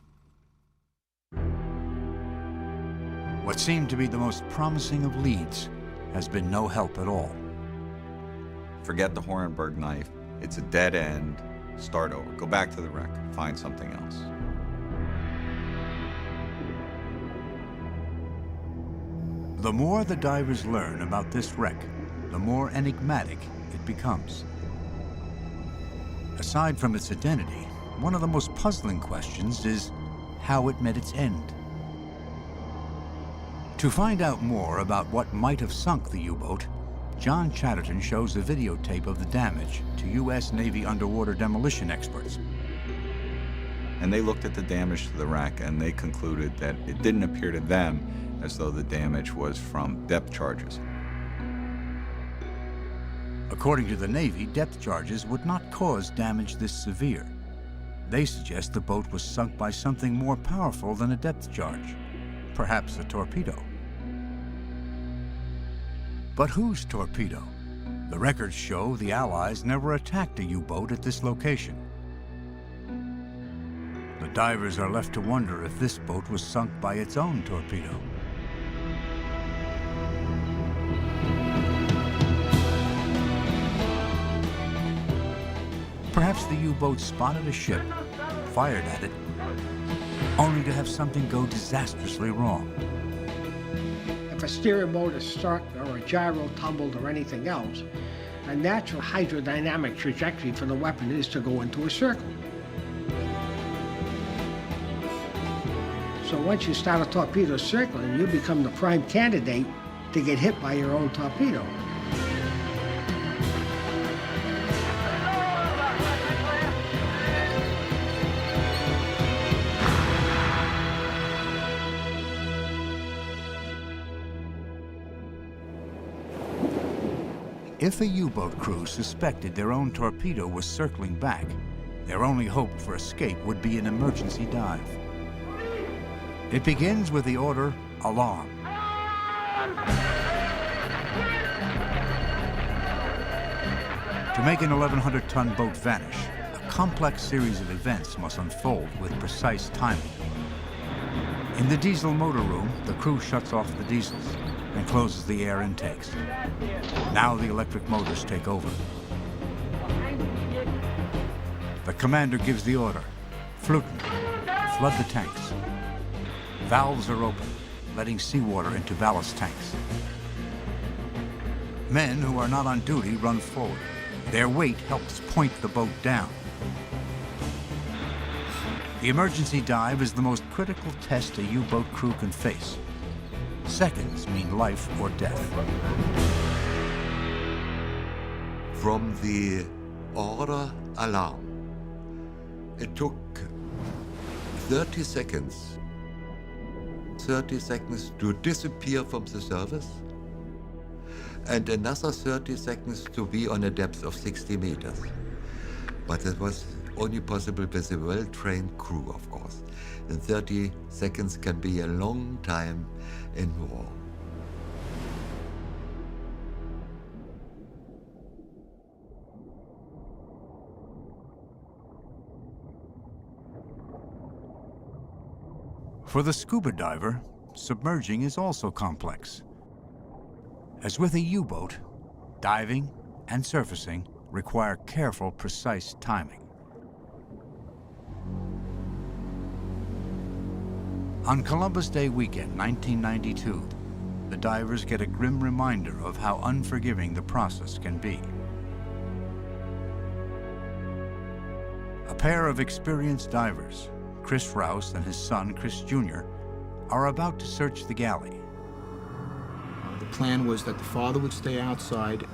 What seemed to be the most promising of leads has been no help at all. Forget the Horenberg knife. It's a dead end. Start over. Go back to the wreck. Find something else. The more the divers learn about this wreck, the more enigmatic it becomes. Aside from its identity, one of the most puzzling questions is how it met its end. To find out more about what might have sunk the U-boat, John Chatterton shows a videotape of the damage to U.S. Navy underwater demolition experts. And they looked at the damage to the wreck and they concluded that it didn't appear to them as though the damage was from depth charges. According to the Navy, depth charges would not cause damage this severe. They suggest the boat was sunk by something more powerful than a depth charge, perhaps a torpedo. But whose torpedo? The records show the Allies never attacked a U-boat at this location. The divers are left to wonder if this boat was sunk by its own torpedo. Perhaps the U-boat spotted a ship, fired at it, only to have something go disastrously wrong. If a steering motor struck or a gyro tumbled or anything else, a natural hydrodynamic trajectory for the weapon is to go into a circle. So once you start a torpedo circling, you become the prime candidate to get hit by your own torpedo. If a U-boat crew suspected their own torpedo was circling back, their only hope for escape would be an emergency dive. It begins with the order, alarm. To make an 1,100-ton boat vanish, a complex series of events must unfold with precise timing. In the diesel motor room, the crew shuts off the diesels and closes the air intakes. Now the electric motors take over. The commander gives the order, Fluten, flood the tanks. Valves are open, letting seawater into ballast tanks. Men who are not on duty run forward. Their weight helps point the boat down. The emergency dive is the most critical test a U-boat crew can face. Seconds mean life or death. From the order alarm, it took 30 seconds to disappear from the surface and another 30 seconds to be on a depth of 60 meters. But that was only possible with a well-trained crew, of course. And 30 seconds can be a long time in war. For the scuba diver, submerging is also complex. As with a U-boat, diving and surfacing require careful, precise timing. On Columbus Day weekend, 1992, the divers get a grim reminder of how unforgiving the process can be. A pair of experienced divers, Chris Rouse and his son, Chris Jr., are about to search the galley. The plan was that the father would stay outside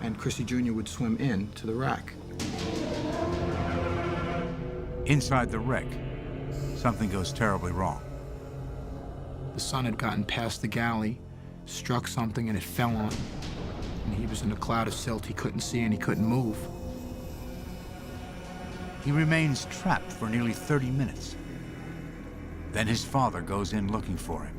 and Chrissy Jr. would swim in to the wreck. Inside the wreck, something goes terribly wrong. The son had gotten past the galley, struck something, and it fell on him. And he was in a cloud of silt he couldn't see and he couldn't move. He remains trapped for nearly 30 minutes. Then his father goes in looking for him.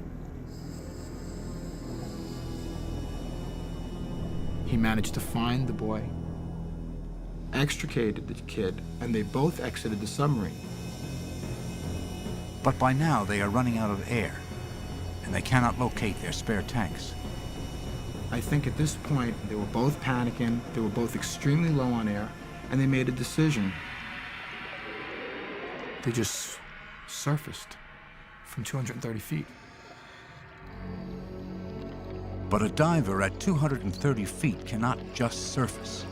He managed to find the boy, extricated the kid, and they both exited the submarine. But by now they are running out of air, and they cannot locate their spare tanks. I think at this point they were both panicking, they were both extremely low on air, and they made a decision. They just surfaced from 230 feet. But a diver at 230 feet cannot just surface.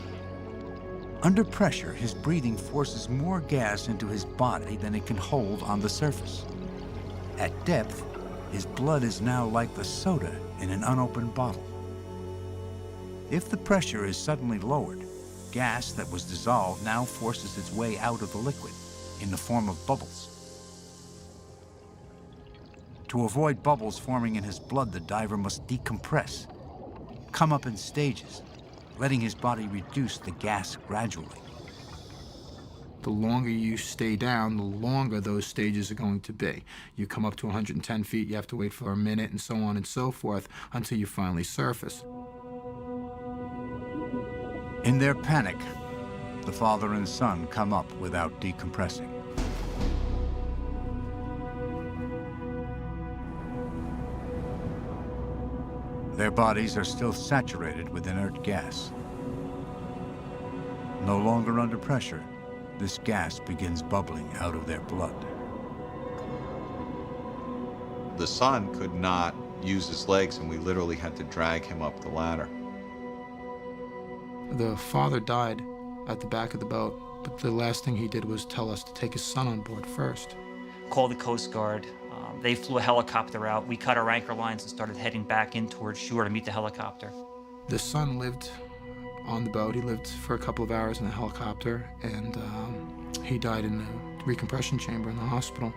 Under pressure, his breathing forces more gas into his body than it can hold on the surface. At depth, his blood is now like the soda in an unopened bottle. If the pressure is suddenly lowered, gas that was dissolved now forces its way out of the liquid in the form of bubbles. To avoid bubbles forming in his blood, the diver must decompress, come up in stages, letting his body reduce the gas gradually. The longer you stay down, the longer those stages are going to be. You come up to 110 feet, you have to wait for a minute, and so on and so forth, until you finally surface. In their panic, the father and son come up without decompressing. Their bodies are still saturated with inert gas. No longer under pressure, this gas begins bubbling out of their blood. The son could not use his legs, and we literally had to drag him up the ladder. The father died at the back of the boat, but the last thing he did was tell us to take his son on board first. Called the Coast Guard. They flew a helicopter out. We cut our anchor lines and started heading back in towards shore to meet the helicopter. The son lived on the boat. He lived for a couple of hours in the helicopter, and he died in the recompression chamber in the hospital.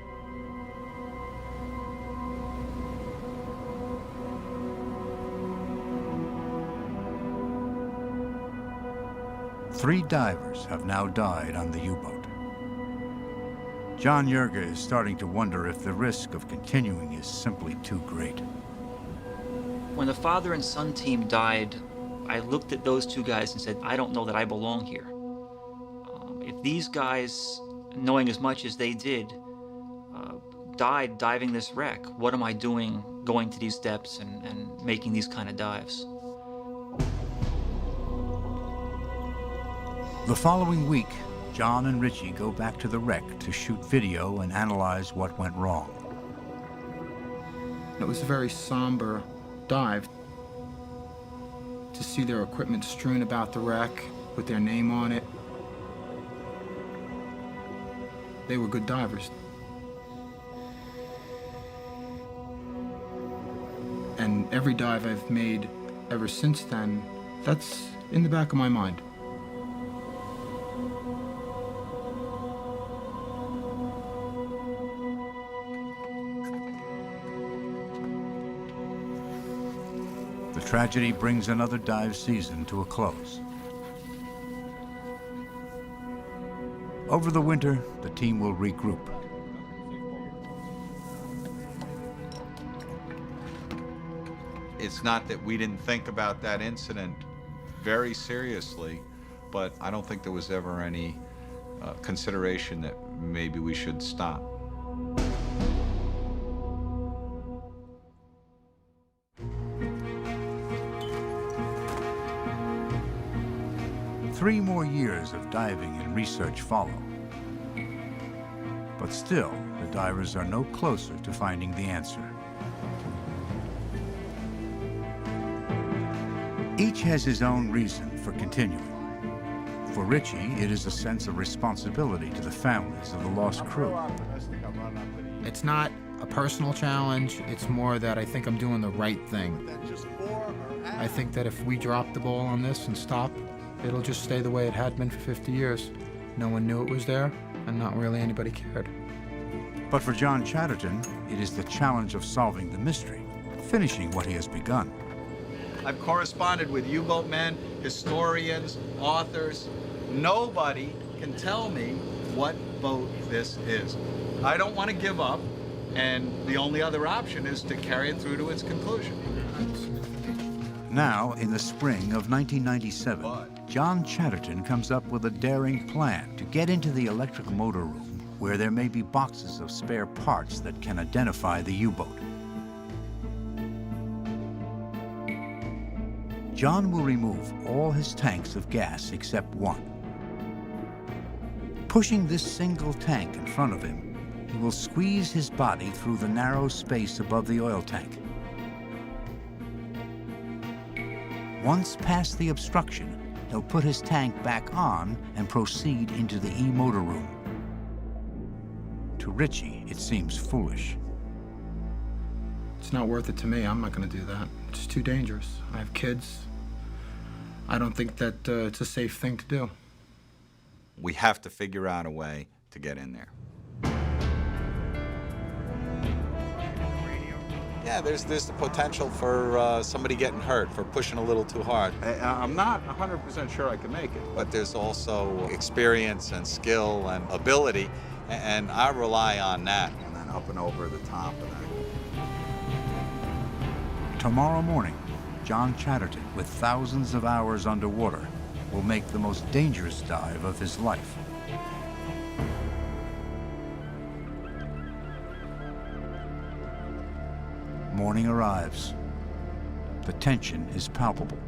Three divers have now died on the U-boat. John Yerga is starting to wonder if the risk of continuing is simply too great. When the father and son team died, I looked at those two guys and said, I don't know that I belong here. If these guys, knowing as much as they did, died diving this wreck, what am I doing going to these depths and making these kind of dives? The following week, John and Richie go back to the wreck to shoot video and analyze what went wrong. It was a very somber dive. To see their equipment strewn about the wreck with their name on it. They were good divers. And every dive I've made ever since then, that's in the back of my mind. The tragedy brings another dive season to a close. Over the winter, the team will regroup. It's not that we didn't think about that incident very seriously, but I don't think there was ever any consideration that maybe we should stop. Three more years of diving and research follow. But still, the divers are no closer to finding the answer. Each has his own reason for continuing. For Richie, it is a sense of responsibility to the families of the lost crew. It's not a personal challenge, it's more that I think I'm doing the right thing. I think that if we drop the ball on this and stop, it'll just stay the way it had been for 50 years. No one knew it was there, and not really anybody cared. But for John Chatterton, it is the challenge of solving the mystery, finishing what he has begun. I've corresponded with U-boat men, historians, authors. Nobody can tell me what boat this is. I don't want to give up, and the only other option is to carry it through to its conclusion. Now, in the spring of 1997, John Chatterton comes up with a daring plan to get into the electric motor room where there may be boxes of spare parts that can identify the U-boat. John will remove all his tanks of gas except one. Pushing this single tank in front of him, he will squeeze his body through the narrow space above the oil tank. Once past the obstruction, he'll put his tank back on and proceed into the E-motor room. To Richie, it seems foolish. It's not worth it to me. I'm not going to do that. It's too dangerous. I have kids. I don't think that it's a safe thing to do. We have to figure out a way to get in there. Yeah, there's the potential for somebody getting hurt, for pushing a little too hard. I'm not 100% sure I can make it, but there's also experience and skill and ability, and I rely on that. And then up and over the top of that. Tomorrow morning, John Chatterton, with thousands of hours underwater, will make the most dangerous dive of his life. Morning arrives. The tension is palpable.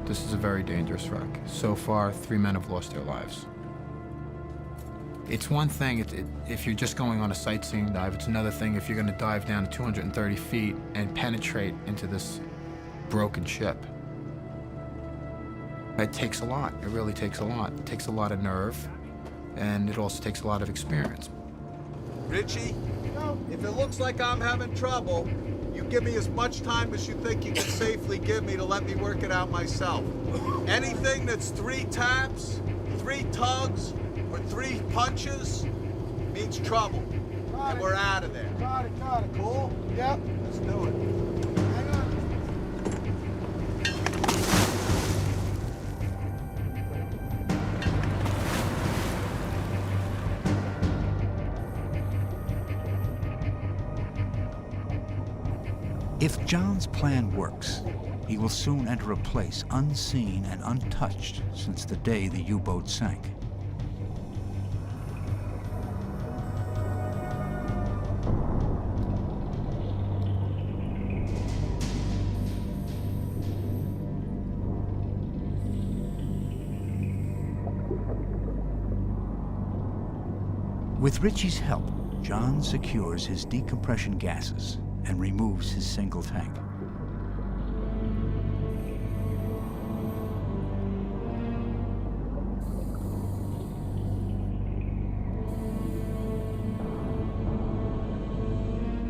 This is a very dangerous wreck. So far, 3 men have lost their lives. It's one thing if you're just going on a sightseeing dive. It's another thing if you're going to dive down to 230 feet and penetrate into this broken ship. It takes a lot. It really takes a lot. It takes a lot of nerve, and it also takes a lot of experience. Richie, if it looks like I'm having trouble, you give me as much time as you think you can safely give me to let me work it out myself. Anything that's 3 taps, 3 tugs, or 3 punches means trouble. And we're out of there. Got it. Cool? Yep. Let's do it. Hang on. If John's plan works, he will soon enter a place unseen and untouched since the day the U-boat sank. With Richie's help, John secures his decompression gases and removes his single tank.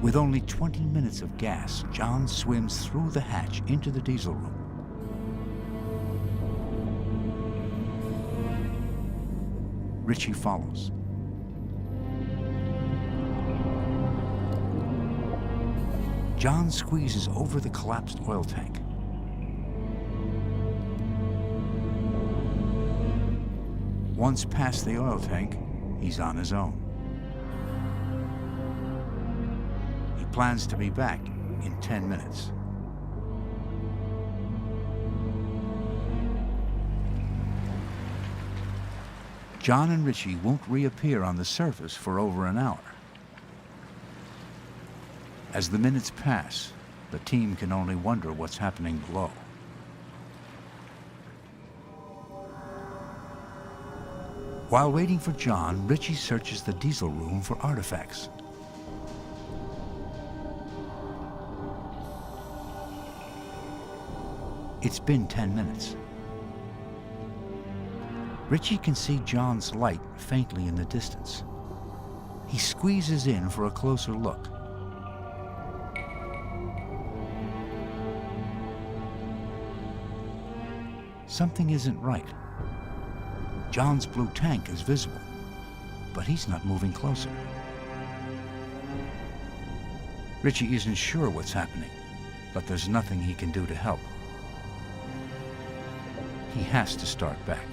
With only 20 minutes of gas, John swims through the hatch into the diesel room. Richie follows. John squeezes over the collapsed oil tank. Once past the oil tank, he's on his own. He plans to be back in 10 minutes. John and Richie won't reappear on the surface for over an hour. As the minutes pass, the team can only wonder what's happening below. While waiting for John, Richie searches the diesel room for artifacts. It's been 10 minutes. Richie can see John's light faintly in the distance. He squeezes in for a closer look. Something isn't right. John's blue tank is visible, but he's not moving closer. Richie isn't sure what's happening, but there's nothing he can do to help. He has to start back.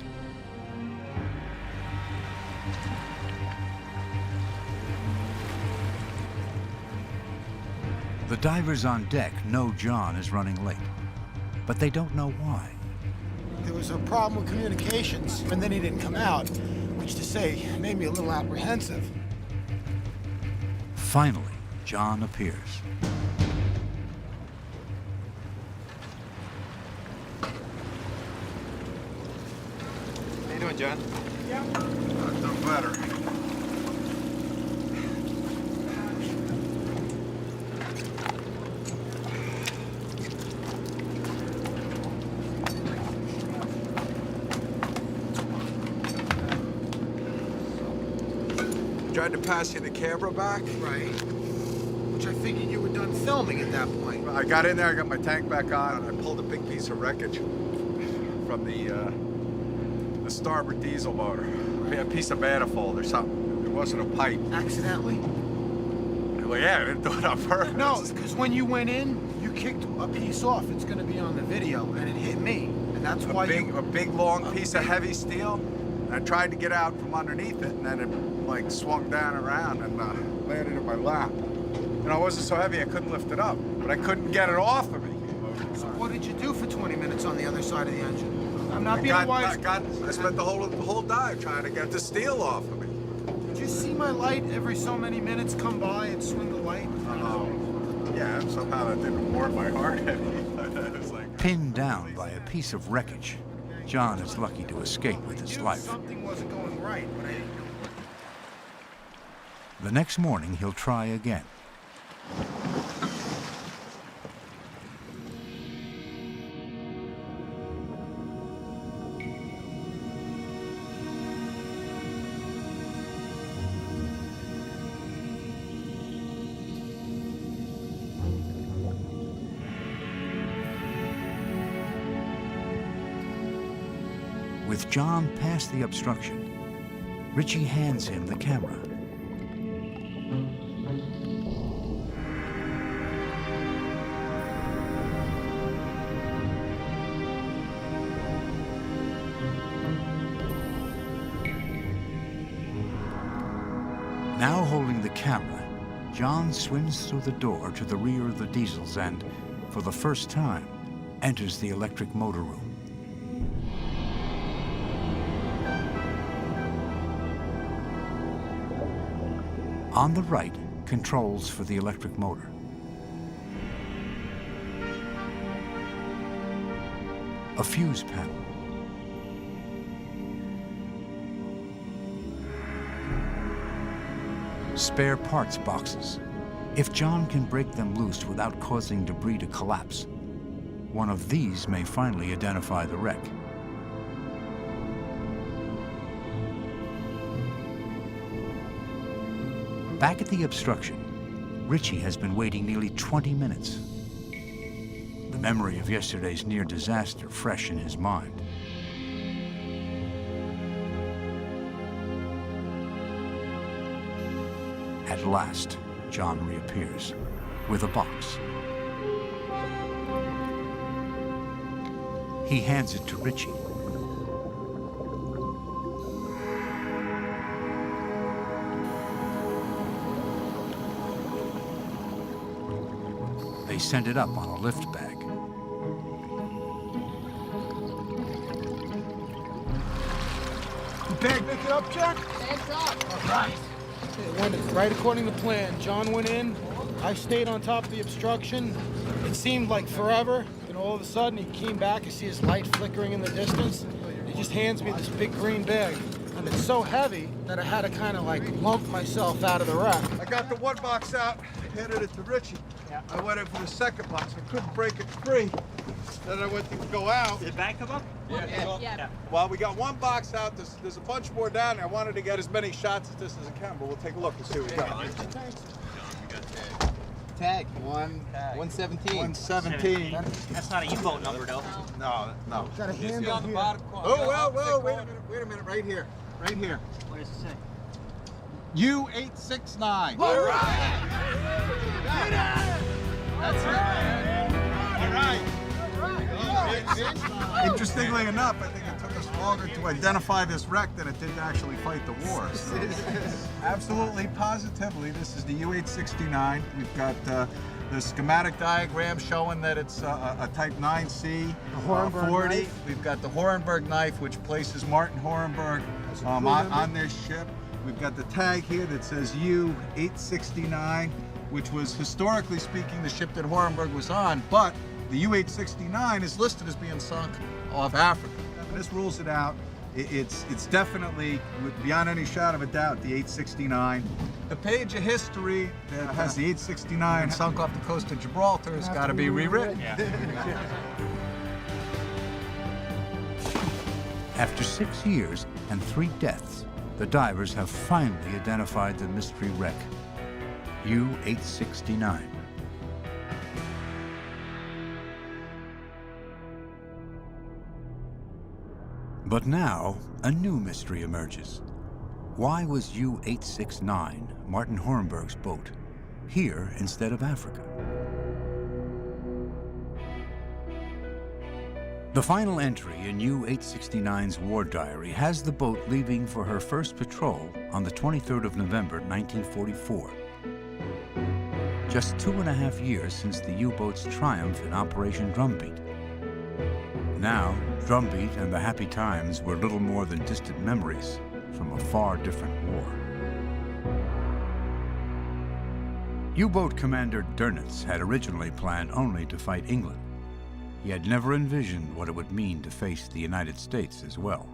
The divers on deck know John is running late, but they don't know why. There was a problem with communications, and then he didn't come out, which to say made me a little apprehensive. Finally, John appears. How you doing, John? Yeah. I've done better. Tried to pass you the camera back. Right. Which I figured you were done filming at that point. I got in there, I got my tank back on, and I pulled a big piece of wreckage from the starboard diesel motor. I mean, a piece of manifold or something. It wasn't a pipe. Accidentally? Well, yeah, I didn't do it on purpose. No, because when you went in, you kicked a piece off. It's going to be on the video, and it hit me, and that's why a big long piece of heavy steel. I tried to get out from underneath it, and then it like swung down around and landed in my lap. And it wasn't so heavy I couldn't lift it up, but I couldn't get it off of me. So what did you do for 20 minutes on the other side of the engine? I'm not being wise. I spent the whole dive trying to get the steel off of me. Did you see my light every so many minutes come by and swing the light? Yeah, somehow that didn't warm my heart any. It was like... Pinned down by a piece of wreckage, John is lucky to escape with his life. Something wasn't going right, but I didn't know. The next morning, he'll try again. With John past the obstruction, Richie hands him the camera. Now holding the camera, John swims through the door to the rear of the diesels and, for the first time, enters the electric motor room. On the right, controls for the electric motor. A fuse panel. Spare parts boxes. If John can break them loose without causing debris to collapse, one of these may finally identify the wreck. Back at the obstruction, Richie has been waiting nearly 20 minutes. The memory of yesterday's near disaster fresh in his mind. At last, John reappears with a box. He hands it to Richie. They send it up on a lift bag. The bag make it up, Jack? Bag's up. All right. It went right according to plan. John went in. I stayed on top of the obstruction. It seemed like forever. Then all of a sudden, he came back. I see his light flickering in the distance. He just hands me this big green bag. And it's so heavy that I had to kind of like lump myself out of the wreck. I got the one box out, handed it to Richie. I went in for the second box. I couldn't break it free. Then I went to go out. Did the bag come up? Yeah. Well, we got one box out. There's a bunch more down there. I wanted to get as many shots at this as I can, but we'll take a look and see what we got. Tag 117. 117. That's not a U-boat number, though. No. Got a hand on the bottom corner. Oh, well, wait a minute, right here. Right here. What does it say? U869. All right. That's it, man. All right. Interestingly enough, I think it took us longer to identify this wreck than it did to actually fight the war. So, absolutely, positively, this is the U869. We've got the schematic diagram showing that it's a Type 9C 40. Knife. We've got the Horenberg knife, which places Martin Horenberg on their ship. We've got the tag here that says U869, which was, historically speaking, the ship that Horenberg was on, but the U869 is listed as being sunk off Africa. And this rules it out. It's definitely, beyond any shadow of a doubt, the 869. The page of history that has the 869 sunk off the coast of Gibraltar has got to be rewritten. After 6 years and 3 deaths, the divers have finally identified the mystery wreck, U869. But now, a new mystery emerges. Why was U869, Martin Horenberg's boat, here instead of Africa. The final entry in U-869's war diary has the boat leaving for her first patrol on the 23rd of November, 1944. Just 2.5 years since the U-boat's triumph in Operation Drumbeat. Now, Drumbeat and the happy times were little more than distant memories from a far different war. U-boat commander Dönitz had originally planned only to fight England. He had never envisioned what it would mean to face the United States as well.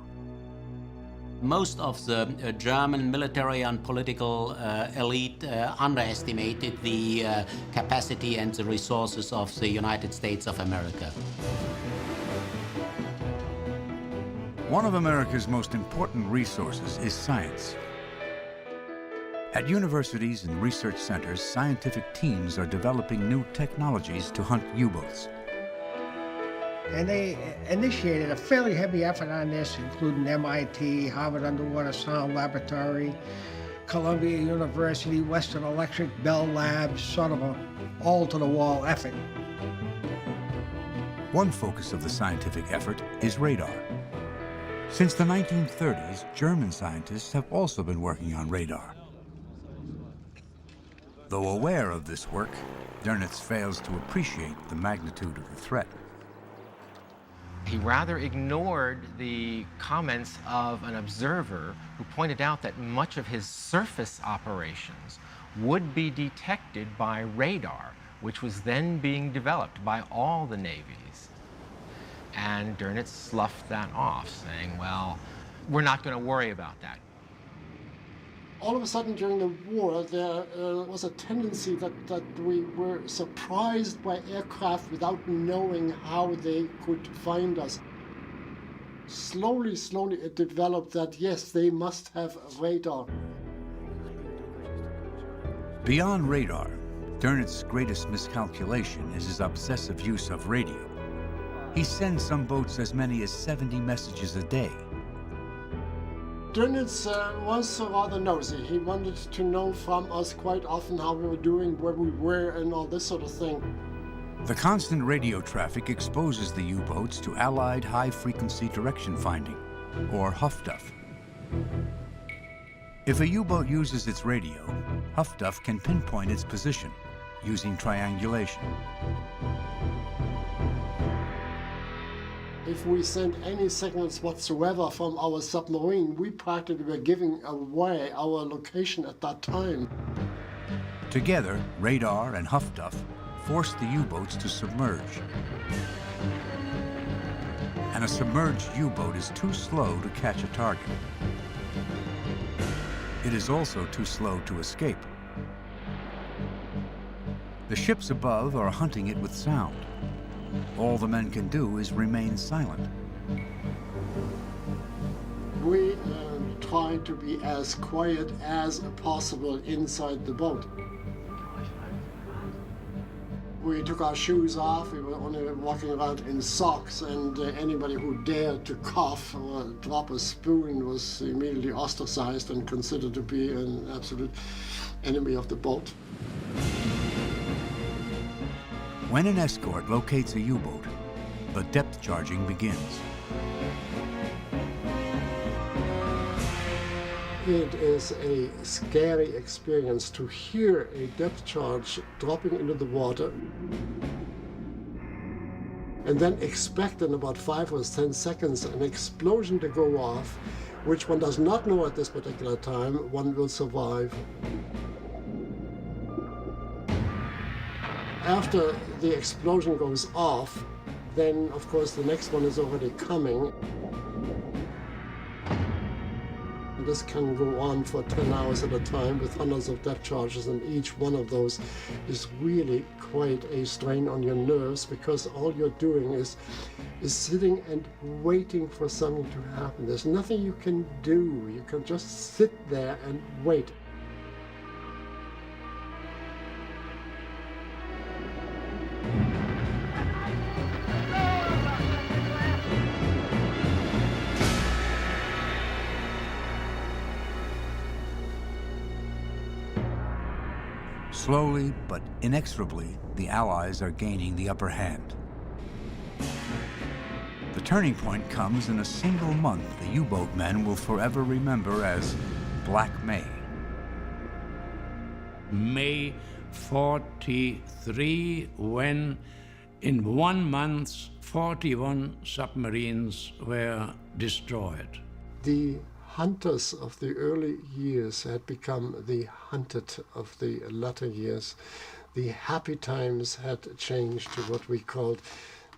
Most of the German military and political elite underestimated the capacity and the resources of the United States of America. One of America's most important resources is science. At universities and research centers, scientific teams are developing new technologies to hunt U-boats. And they initiated a fairly heavy effort on this, including MIT, Harvard Underwater Sound Laboratory, Columbia University, Western Electric, Bell Labs, sort of a all-to-the-wall effort. One focus of the scientific effort is radar. Since the 1930s, German scientists have also been working on radar. Though aware of this work, Dönitz fails to appreciate the magnitude of the threat. He rather ignored the comments of an observer who pointed out that much of his surface operations would be detected by radar, which was then being developed by all the navies. And Dönitz sloughed that off, saying, well, we're not going to worry about that. All of a sudden during the war, there was a tendency that we were surprised by aircraft without knowing how they could find us. Slowly it developed that, yes, they must have radar. Beyond radar, Dönitz's greatest miscalculation is his obsessive use of radio. He sends some boats as many as 70 messages a day. Dönitz was rather nosy. He wanted to know from us quite often how we were doing, where we were, and all this sort of thing. The constant radio traffic exposes the U-boats to Allied high-frequency direction finding, or HFDUF. If a U-boat uses its radio, HFDUF can pinpoint its position using triangulation. If we send any signals whatsoever from our submarine, we practically were giving away our location at that time. Together, radar and HFDUF force the U-boats to submerge. And a submerged U-boat is too slow to catch a target. It is also too slow to escape. The ships above are hunting it with sound. All the men can do is remain silent. We try to be as quiet as possible inside the boat. We took our shoes off, we were only walking around in socks, and anybody who dared to cough or drop a spoon was immediately ostracized and considered to be an absolute enemy of the boat. When an escort locates a U-boat, the depth charging begins. It is a scary experience to hear a depth charge dropping into the water and then expect in about 5 or 10 seconds an explosion to go off, which one does not know at this particular time one will survive. After the explosion goes off, then of course the next one is already coming. This can go on for 10 hours at a time with hundreds of depth charges, and each one of those is really quite a strain on your nerves, because all you're doing is sitting and waiting for something to happen. There's nothing you can do. You can just sit there and wait. Slowly but inexorably, the Allies are gaining the upper hand. The turning point comes in a single month the U-boat men will forever remember as Black May. May 43, when in 1 month 41 submarines were destroyed. The hunters of the early years had become the hunted of the latter years. The happy times had changed to what we called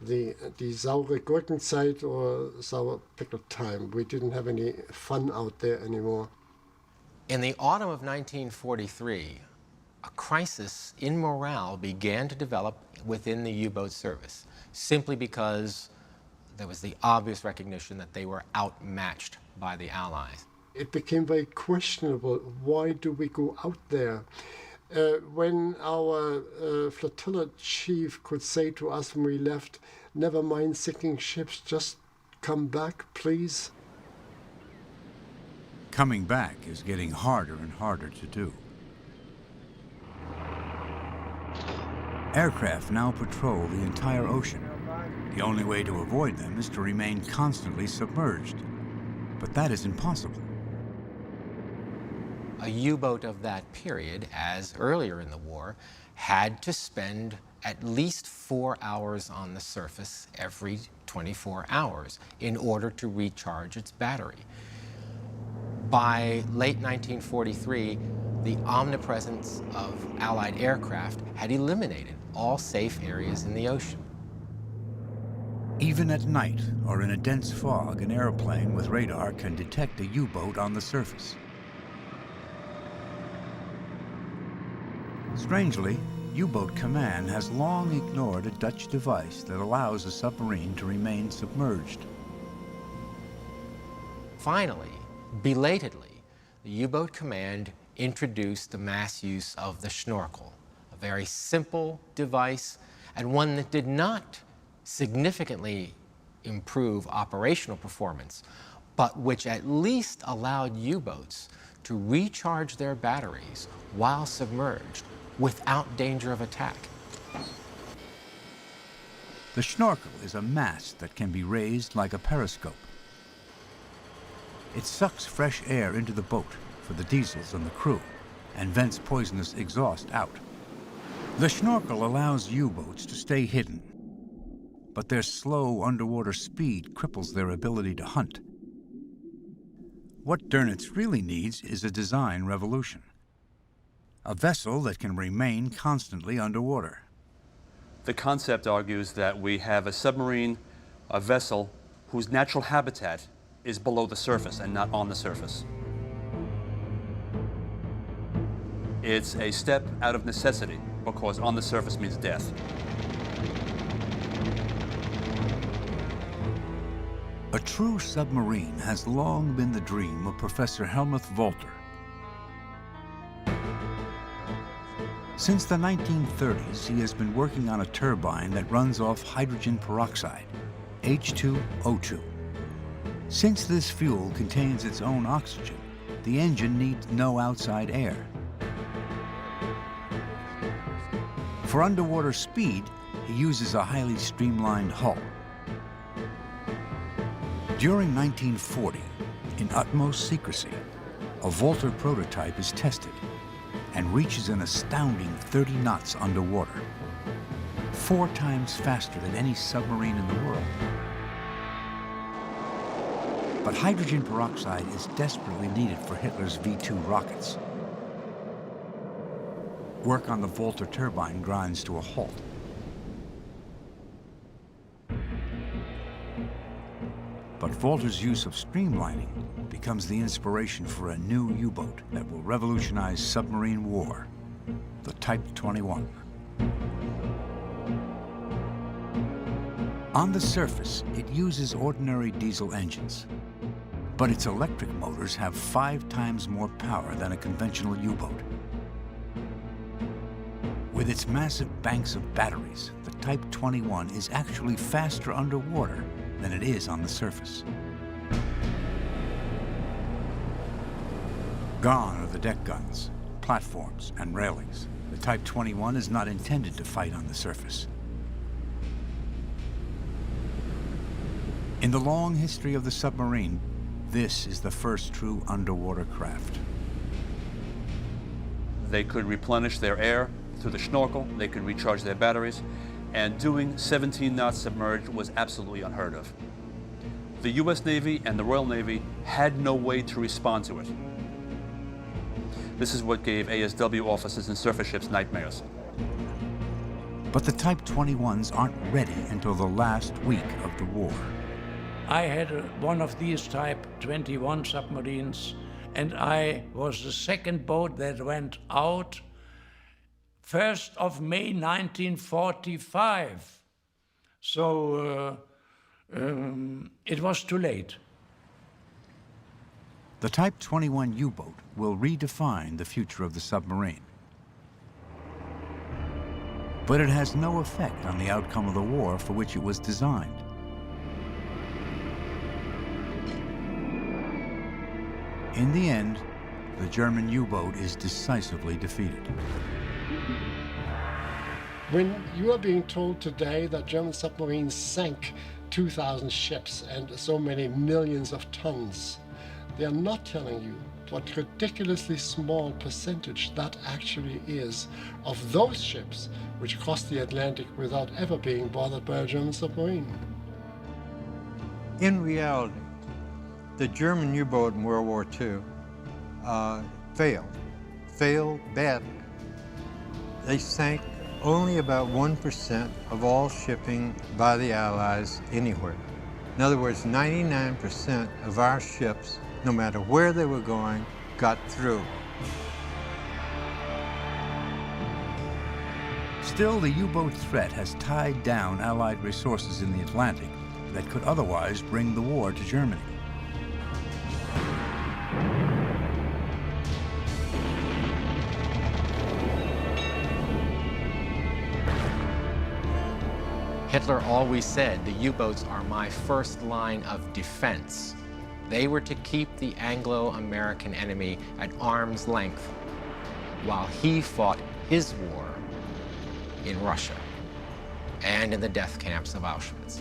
the saure Gurkenzeit or sour pickle time. We didn't have any fun out there anymore. In the autumn of 1943, a crisis in morale began to develop within the U-boat service, simply because there was the obvious recognition that they were outmatched by the Allies. It became very questionable. Why do we go out there? When our flotilla chief could say to us when we left, never mind sinking ships, just come back, please. Coming back is getting harder and harder to do. Aircraft now patrol the entire ocean. The only way to avoid them is to remain constantly submerged. But that is impossible. A U-boat of that period, as earlier in the war, had to spend at least 4 hours on the surface every 24 hours in order to recharge its battery. By late 1943, the omnipresence of Allied aircraft had eliminated all safe areas in the ocean. Even at night or in a dense fog, an airplane with radar can detect a U-boat on the surface. Strangely, U-boat command has long ignored a Dutch device that allows a submarine to remain submerged. Finally, belatedly, the U-boat command introduced the mass use of the snorkel, a very simple device and one that did not significantly improve operational performance, but which at least allowed U-boats to recharge their batteries while submerged without danger of attack. The snorkel is a mast that can be raised like a periscope. It sucks fresh air into the boat for the diesels and the crew and vents poisonous exhaust out. The snorkel allows U-boats to stay hidden, but their slow underwater speed cripples their ability to hunt. What Dönitz really needs is a design revolution. A vessel that can remain constantly underwater. The concept argues that we have a submarine, a vessel, whose natural habitat is below the surface and not on the surface. It's a step out of necessity, because on the surface means death. A true submarine has long been the dream of Professor Helmuth Walter. Since the 1930s, he has been working on a turbine that runs off hydrogen peroxide, H2O2. Since this fuel contains its own oxygen, the engine needs no outside air. For underwater speed, he uses a highly streamlined hull. During 1940, in utmost secrecy, a Walter prototype is tested and reaches an astounding 30 knots underwater, 4 times faster than any submarine in the world. But hydrogen peroxide is desperately needed for Hitler's V-2 rockets. Work on the Walter turbine grinds to a halt. But Walter's use of streamlining becomes the inspiration for a new U-boat that will revolutionize submarine war, the Type 21. On the surface, it uses ordinary diesel engines, but its electric motors have 5 times more power than a conventional U-boat. With its massive banks of batteries, the Type 21 is actually faster underwater than it is on the surface. Gone are the deck guns, platforms, and railings. The Type 21 is not intended to fight on the surface. In the long history of the submarine, this is the first true underwater craft. They could replenish their air through the snorkel, they could recharge their batteries, and doing 17 knots submerged was absolutely unheard of. The US Navy and the Royal Navy had no way to respond to it. This is what gave ASW officers and surface ships nightmares. But the Type 21s aren't ready until the last week of the war. I had one of these Type 21 submarines, and I was the second boat that went out 1st of May 1945. So it was too late. The Type 21 U-boat will redefine the future of the submarine. But it has no effect on the outcome of the war for which it was designed. In the end, the German U-boat is decisively defeated. When you are being told today that German submarines sank 2,000 ships and so many millions of tons, they are not telling you what ridiculously small percentage that actually is of those ships which crossed the Atlantic without ever being bothered by a German submarine. In reality, the German U-boat in World War II failed badly. They sank only about 1% of all shipping by the Allies anywhere. In other words, 99% of our ships, no matter where they were going, got through. Still, the U-boat threat has tied down Allied resources in the Atlantic that could otherwise bring the war to Germany. Hitler always said the U-boats are my first line of defense. They were to keep the Anglo-American enemy at arm's length while he fought his war in Russia and in the death camps of Auschwitz.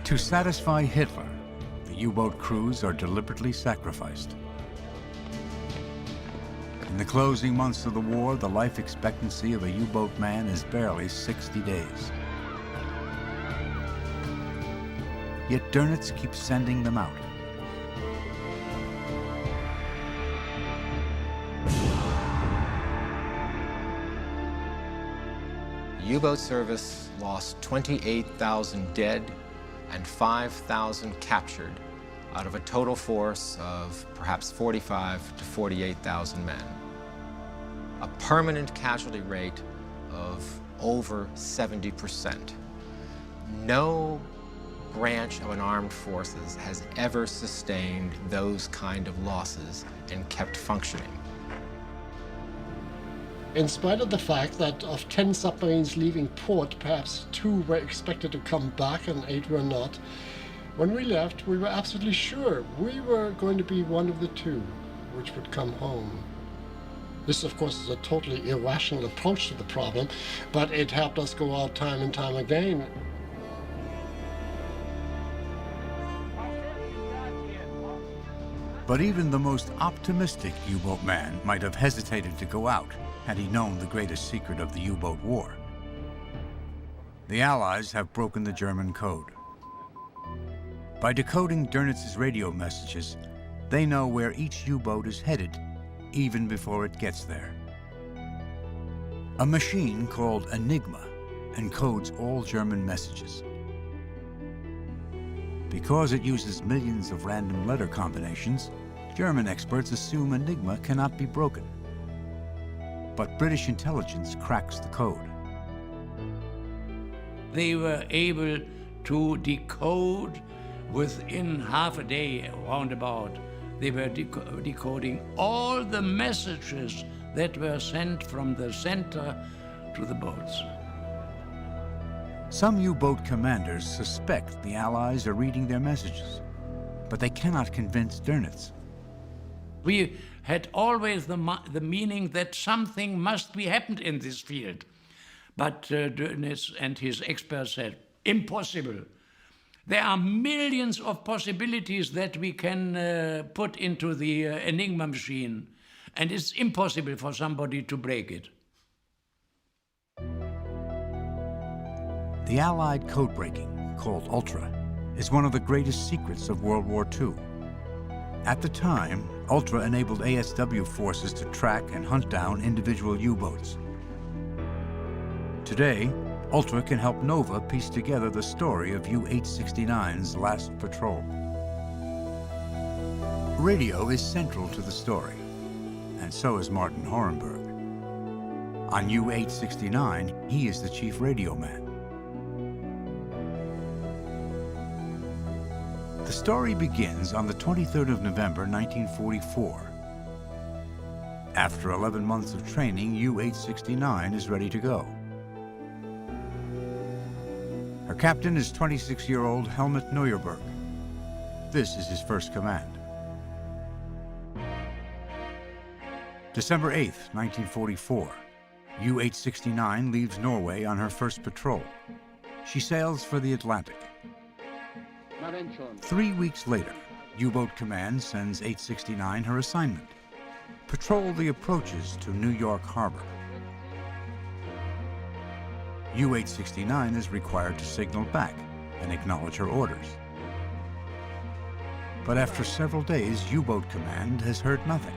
To satisfy Hitler, the U-boat crews are deliberately sacrificed. In the closing months of the war, the life expectancy of a U-boat man is barely 60 days. Yet Dönitz keeps sending them out. U-boat service lost 28,000 dead and 5,000 captured out of a total force of perhaps 45 to 48,000 men. A permanent casualty rate of over 70%. No branch of an armed forces has ever sustained those kind of losses and kept functioning. In spite of the fact that of 10 submarines leaving port, perhaps 2 were expected to come back and 8 were not, when we left, we were absolutely sure we were going to be one of the 2 which would come home. This, of course, is a totally irrational approach to the problem, but it helped us go out time and time again. But even the most optimistic U-boat man might have hesitated to go out had he known the greatest secret of the U-boat war. The Allies have broken the German code. By decoding Dönitz's radio messages, they know where each U-boat is headed, even before it gets there. A machine called Enigma encodes all German messages. Because it uses millions of random letter combinations, German experts assume Enigma cannot be broken. But British intelligence cracks the code. They were able to decode within half a day, roundabout. They were decoding all the messages that were sent from the center to the boats. Some U-boat commanders suspect the Allies are reading their messages, but they cannot convince Dönitz. We had always the meaning that something must be happened in this field. But Dönitz and his experts said, impossible. There are millions of possibilities that we can put into the Enigma machine, and it's impossible for somebody to break it. The Allied code breaking, called Ultra, is one of the greatest secrets of World War II. At the time, Ultra enabled ASW forces to track and hunt down individual U-boats. Today, Ultra can help Nova piece together the story of U-869's last patrol. Radio is central to the story, and so is Martin Horenberg. On U-869, he is the chief radio man. The story begins on the 23rd of November, 1944. After 11 months of training, U-869 is ready to go. Her captain is 26-year-old Helmut Neuerberg. This is his first command. December 8th, 1944. U-869 leaves Norway on her first patrol. She sails for the Atlantic. 3 weeks later, U-Boat Command sends 869 her assignment: patrol the approaches to New York Harbor. U-869 is required to signal back and acknowledge her orders. But after several days, U-Boat Command has heard nothing.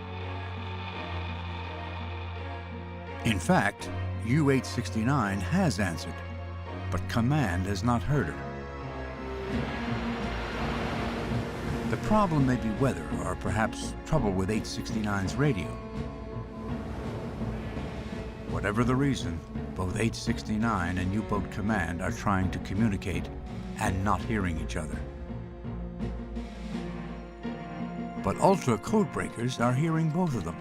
In fact, U-869 has answered, but Command has not heard her. The problem may be weather, or perhaps trouble with 869's radio. Whatever the reason, both 869 and U-Boat Command are trying to communicate and not hearing each other. But Ultra codebreakers are hearing both of them.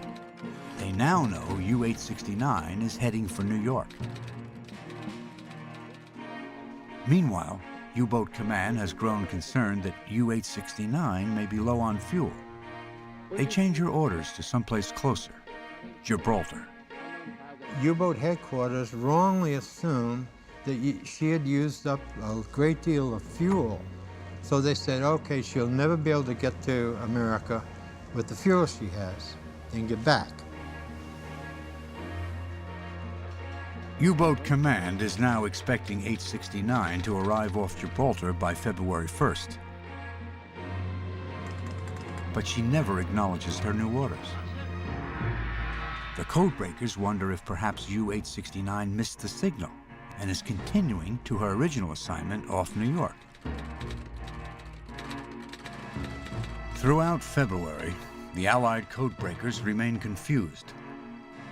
They now know U-869 is heading for New York. Meanwhile, U-Boat Command has grown concerned that U-869 may be low on fuel. They change her orders to someplace closer, Gibraltar. U-boat headquarters wrongly assumed that she had used up a great deal of fuel. So they said, okay, she'll never be able to get to America with the fuel she has and get back. U-Boat Command is now expecting 869 to arrive off Gibraltar by February 1st. But she never acknowledges her new orders. The codebreakers wonder if perhaps U-869 missed the signal and is continuing to her original assignment off New York. Throughout February, the Allied codebreakers remain confused.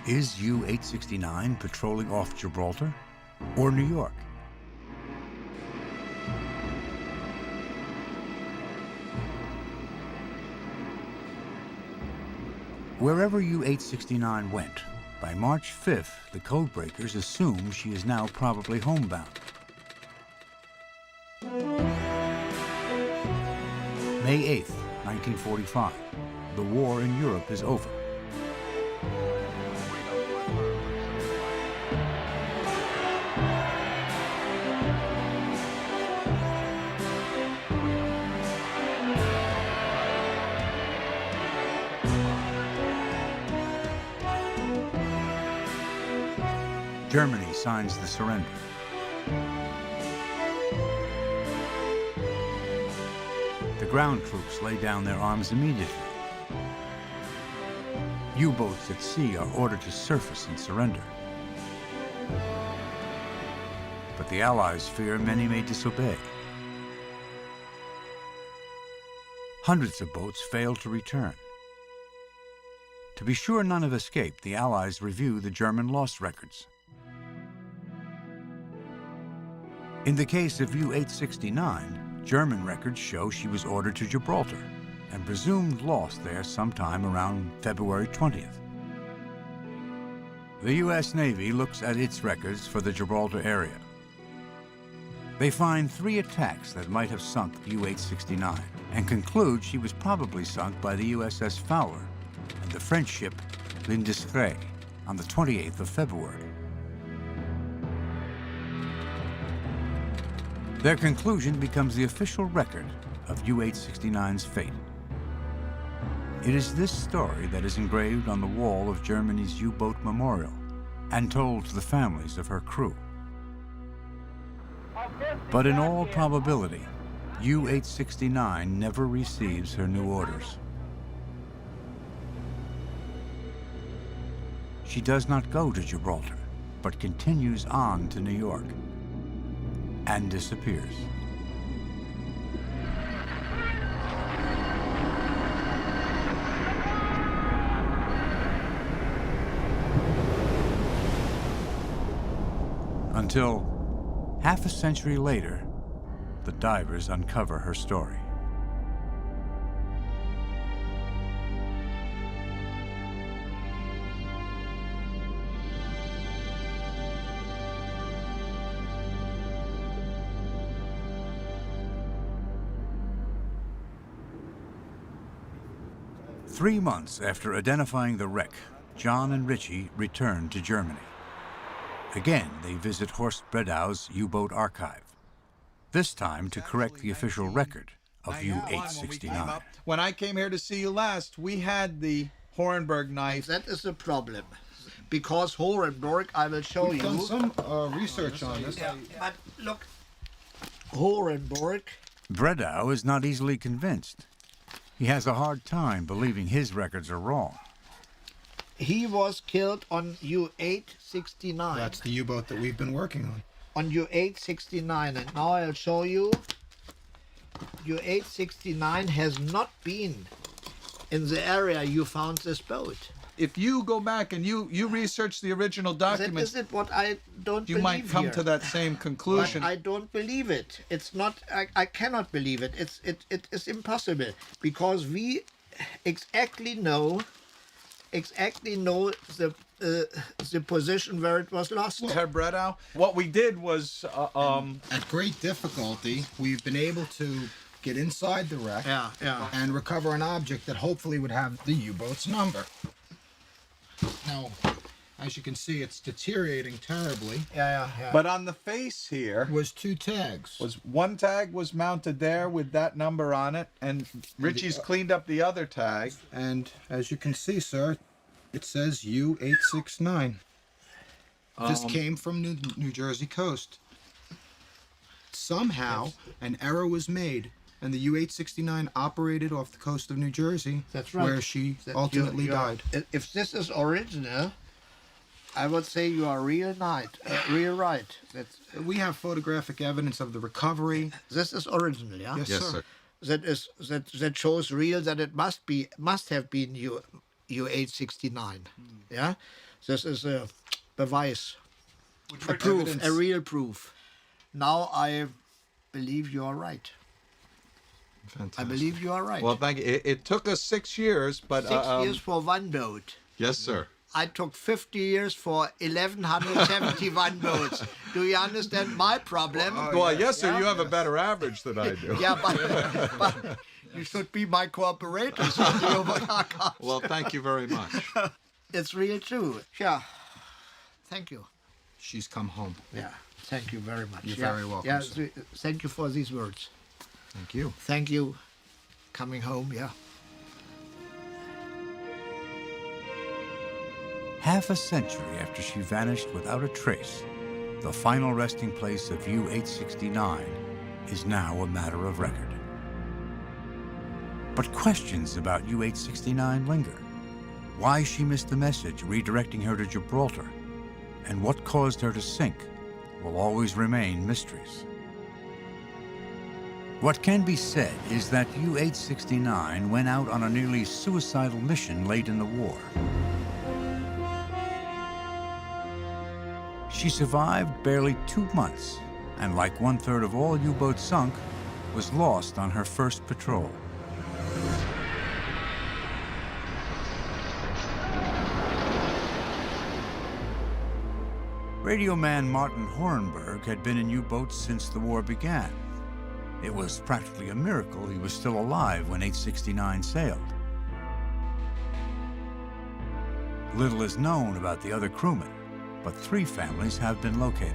Is U-869 patrolling off Gibraltar or New York? Wherever U-869 went, by March 5th, the codebreakers assume she is now probably homebound. May 8th, 1945. The war in Europe is over. Germany signs the surrender. The ground troops lay down their arms immediately. U-boats at sea are ordered to surface and surrender. But the Allies fear many may disobey. Hundreds of boats fail to return. To be sure none have escaped, the Allies review the German loss records. In the case of U-869, German records show she was ordered to Gibraltar and presumed lost there sometime around February 20th. The U.S. Navy looks at its records for the Gibraltar area. They find 3 attacks that might have sunk U-869 and conclude she was probably sunk by the USS Fowler the French ship L'Indiscret on the 28th of February. Their conclusion becomes the official record of U-869's fate. It is this story that is engraved on the wall of Germany's U-boat memorial and told to the families of her crew. But in all probability, U-869 never receives her new orders. She does not go to Gibraltar, but continues on to New York and disappears. Until half a century later, the divers uncover her story. Three months after identifying the wreck, John and Richie return to Germany. Again, they visit Horst Bredau's U-boat archive, this time to correct the official record of U-869. When I came here to see you last, we had the Horenberg knife. That is the problem. Because Horenberg, I will show We've you. done some research on this. Yeah, but look, Horenberg. Bredau is not easily convinced. He has a hard time believing his records are wrong. He was killed on U-869. That's the U-boat that we've been working on. On U-869, and now I'll show you. U-869 has not been in the area you found this boat. If you go back and you research the original documents, that is it what I don't you believe might come here. to that same conclusion. But I don't believe it. It's not. I cannot believe it. It is impossible because we exactly know the position where it was lost. Herr Bredau, what we did was at great difficulty, we've been able to get inside the wreck and recover an object that hopefully would have the U-boat's number. Now, as you can see, it's deteriorating terribly. But on the face here was two tags. One tag was mounted there with that number on it, and Richie's cleaned up the other tag. And as you can see, sir, it says U-869. This came from New Jersey coast. Somehow, an error was made, and the U-869 operated off the coast of New Jersey, That's right. where she ultimately died. If this is original, I would say you are real right. We have photographic evidence of the recovery. This is original, yeah? Yes, sir. That shows real that it must have been U-869. Yeah? This is a beweis. A proof, evidence. a real proof. Now I believe you are right. Fantastic. I believe you are right. Well, thank you. It took us 6 years, but 6 years for one boat. Yes, sir. I took 50 years for 1,171 boats. Do you understand my problem? Well, yes, sir. You have a better average than I do. Yeah, but you should be my cooperator. Well, thank you very much. It's real true. Yeah. Thank you. She's come home. Yeah. Thank you very much. You're very welcome, Yeah. sir. Thank you for these words. Thank you. Thank you. Coming home. Yeah. Half a century after she vanished without a trace, the final resting place of U-869 is now a matter of record. But questions about U-869 linger. Why she missed the message redirecting her to Gibraltar, and what caused her to sink, will always remain mysteries. What can be said is that U-869 went out on a nearly suicidal mission late in the war. She survived barely 2 months, and like 1/3 of all U-boats sunk, was lost on her first patrol. Radio man Martin Horenberg had been in U-boats since the war began. It was practically a miracle he was still alive when 869 sailed. Little is known about the other crewmen, but 3 families have been located.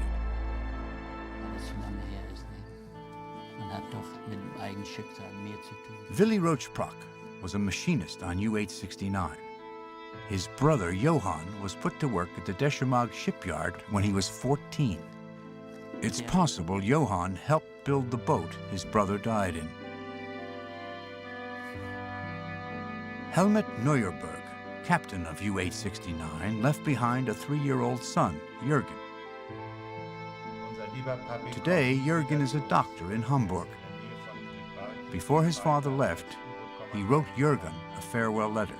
Willy Rochprock was a machinist on U-869. His brother, Johan, was put to work at the Deschamag shipyard when he was 14. It's possible Johan helped build the boat his brother died in. Helmut Neuerberg, captain of U-869, left behind a 3-year-old son, Jürgen. Today, Jürgen is a doctor in Hamburg. Before his father left, he wrote Jürgen a farewell letter.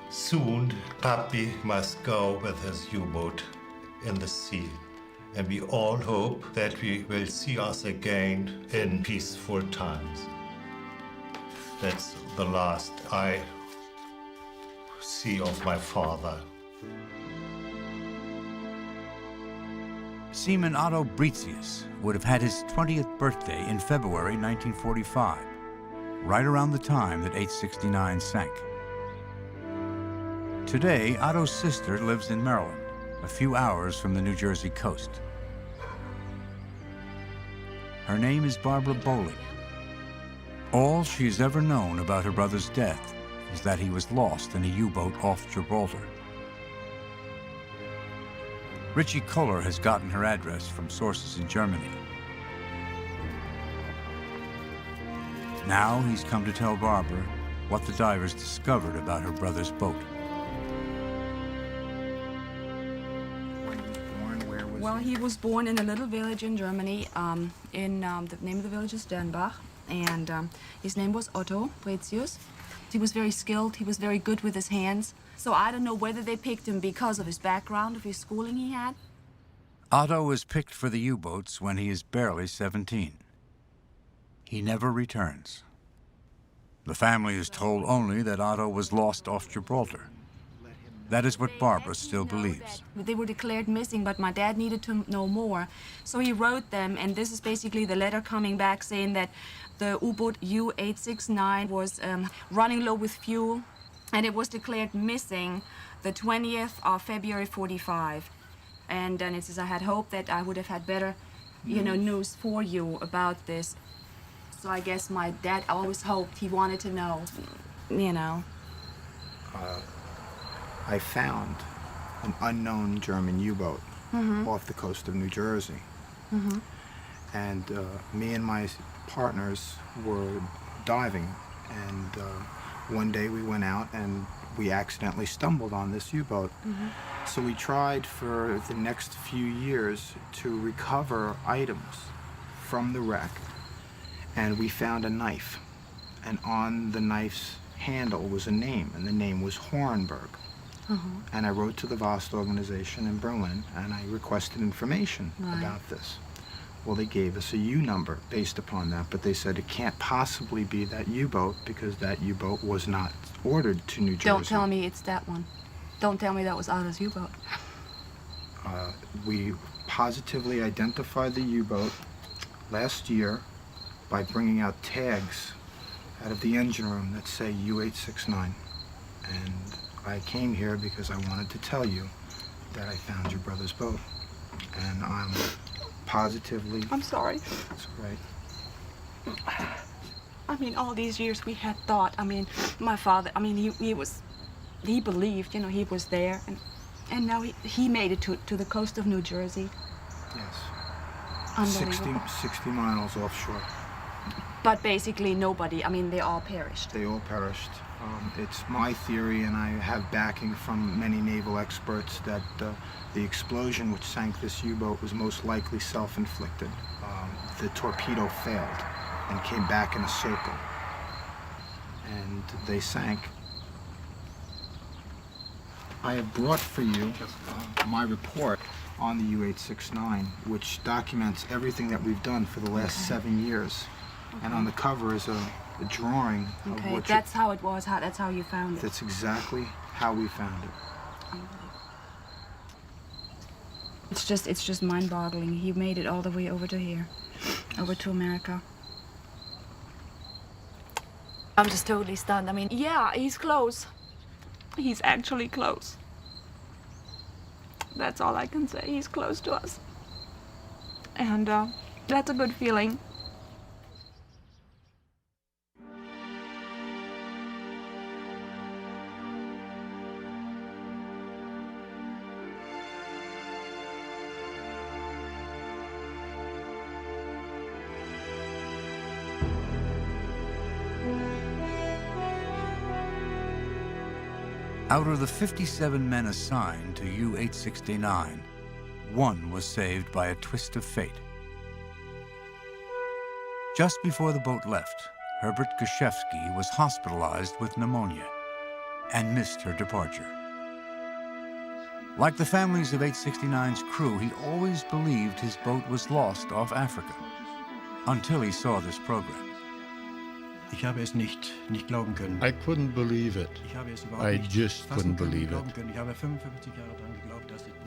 Soon, Papi must go with his U-boat in the sea, and we all hope that we will see us again in peaceful times. That's the last I see of my father. Seaman Otto Britius would have had his 20th birthday in February 1945, right around the time that 869 sank. Today, Otto's sister lives in Maryland, a few hours from the New Jersey coast. Her name is Barbara Bowling. All she's ever known about her brother's death is that he was lost in a U-boat off Gibraltar. Richie Kohler has gotten her address from sources in Germany. Now he's come to tell Barbara what the divers discovered about her brother's boat. Well, he was born in a little village in Germany. The name of the village is Dernbach, and his name was Otto Bretius. He was very skilled. He was very good with his hands. So I don't know whether they picked him because of his background, of his schooling he had. Otto was picked for the U-boats when he is barely 17. He never returns. The family is told only that Otto was lost off Gibraltar. That is what Barbara still believes. They were declared missing, but my dad needed to know more. So he wrote them, and this is basically the letter coming back saying that the U-boat U-869 was running low with fuel, and it was declared missing the 20th of February 45. And then it says, I had hoped that I would have had better, news for you about this. So I guess my dad always hoped, he wanted to know, I found an unknown German U-boat off the coast of New Jersey. And me and my partners were diving, and one day we went out and we accidentally stumbled on this U-boat. So we tried for the next few years to recover items from the wreck, and we found a knife, and on the knife's handle was a name, and the name was Hornberg. And I wrote to the VOST organization in Berlin, and I requested information about this. Well, they gave us a U number based upon that, but they said it can't possibly be that U-boat because that U-boat was not ordered to New Jersey. Don't tell me it's that one. Don't tell me that was Otto's U-boat. We positively identified the U-boat last year by bringing out tags out of the engine room that say U-869. And I came here because I wanted to tell you that I found your brother's boat. And I'm positively... I'm sorry. That's all right. I mean, all these years we had thought, my father, he believed, he was there, and now he made it to the coast of New Jersey. Yes. Unbelievable. 60 miles offshore. But basically nobody, they all perished. They all perished. It's my theory, and I have backing from many naval experts, that the explosion which sank this U-boat was most likely self-inflicted. The torpedo failed and came back in a circle, and they sank. I have brought for you my report on the U-869, which documents everything that we've done for the last 7 years. And on the cover is a drawing of what that's how it was. That's how you found it. That's exactly how we found it. It's just mind-boggling. He made it all the way over to here, over to America. I'm just totally stunned. Yeah, he's close. He's actually close. That's all I can say. He's close to us. And that's a good feeling. Out of the 57 men assigned to U-869, one was saved by a twist of fate. Just before the boat left, Herbert Gashevsky was hospitalized with pneumonia and missed her departure. Like the families of 869's crew, he always believed his boat was lost off Africa, until he saw this program. Ich habe es nicht glauben können. I couldn't believe it. I just couldn't believe it.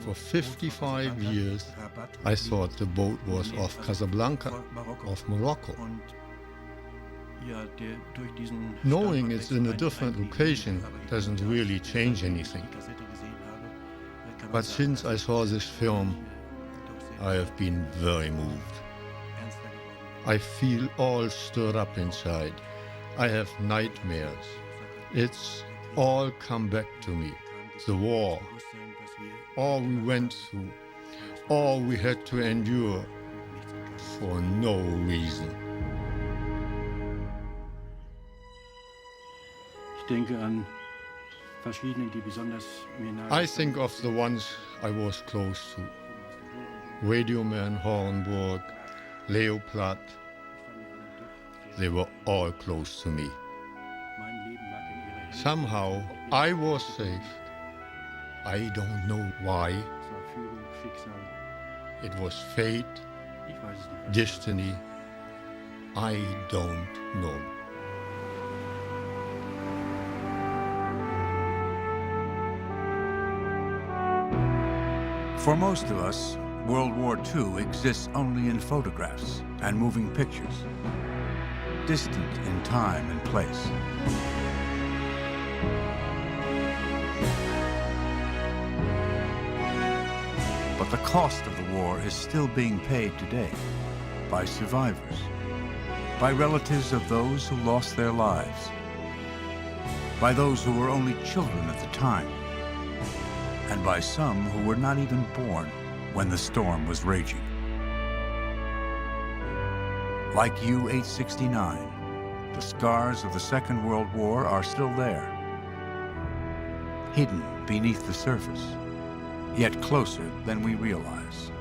For 55 years, I thought the boat was off Casablanca, off Morocco. Knowing it's in a different location doesn't really change anything. But since I saw this film, I have been very moved. I feel all stirred up inside. I have nightmares. It's all come back to me. The war, all we went through, all we had to endure for no reason. I think of the ones I was close to. Radioman Hornburg, Leo Platt. They were all close to me. Somehow, I was safe. I don't know why. It was fate, destiny. I don't know. For most of us, World War II exists only in photographs and moving pictures, distant in time and place. But the cost of the war is still being paid today by survivors, by relatives of those who lost their lives, by those who were only children at the time, and by some who were not even born when the storm was raging. Like U-869, the scars of the Second World War are still there, hidden beneath the surface, yet closer than we realize.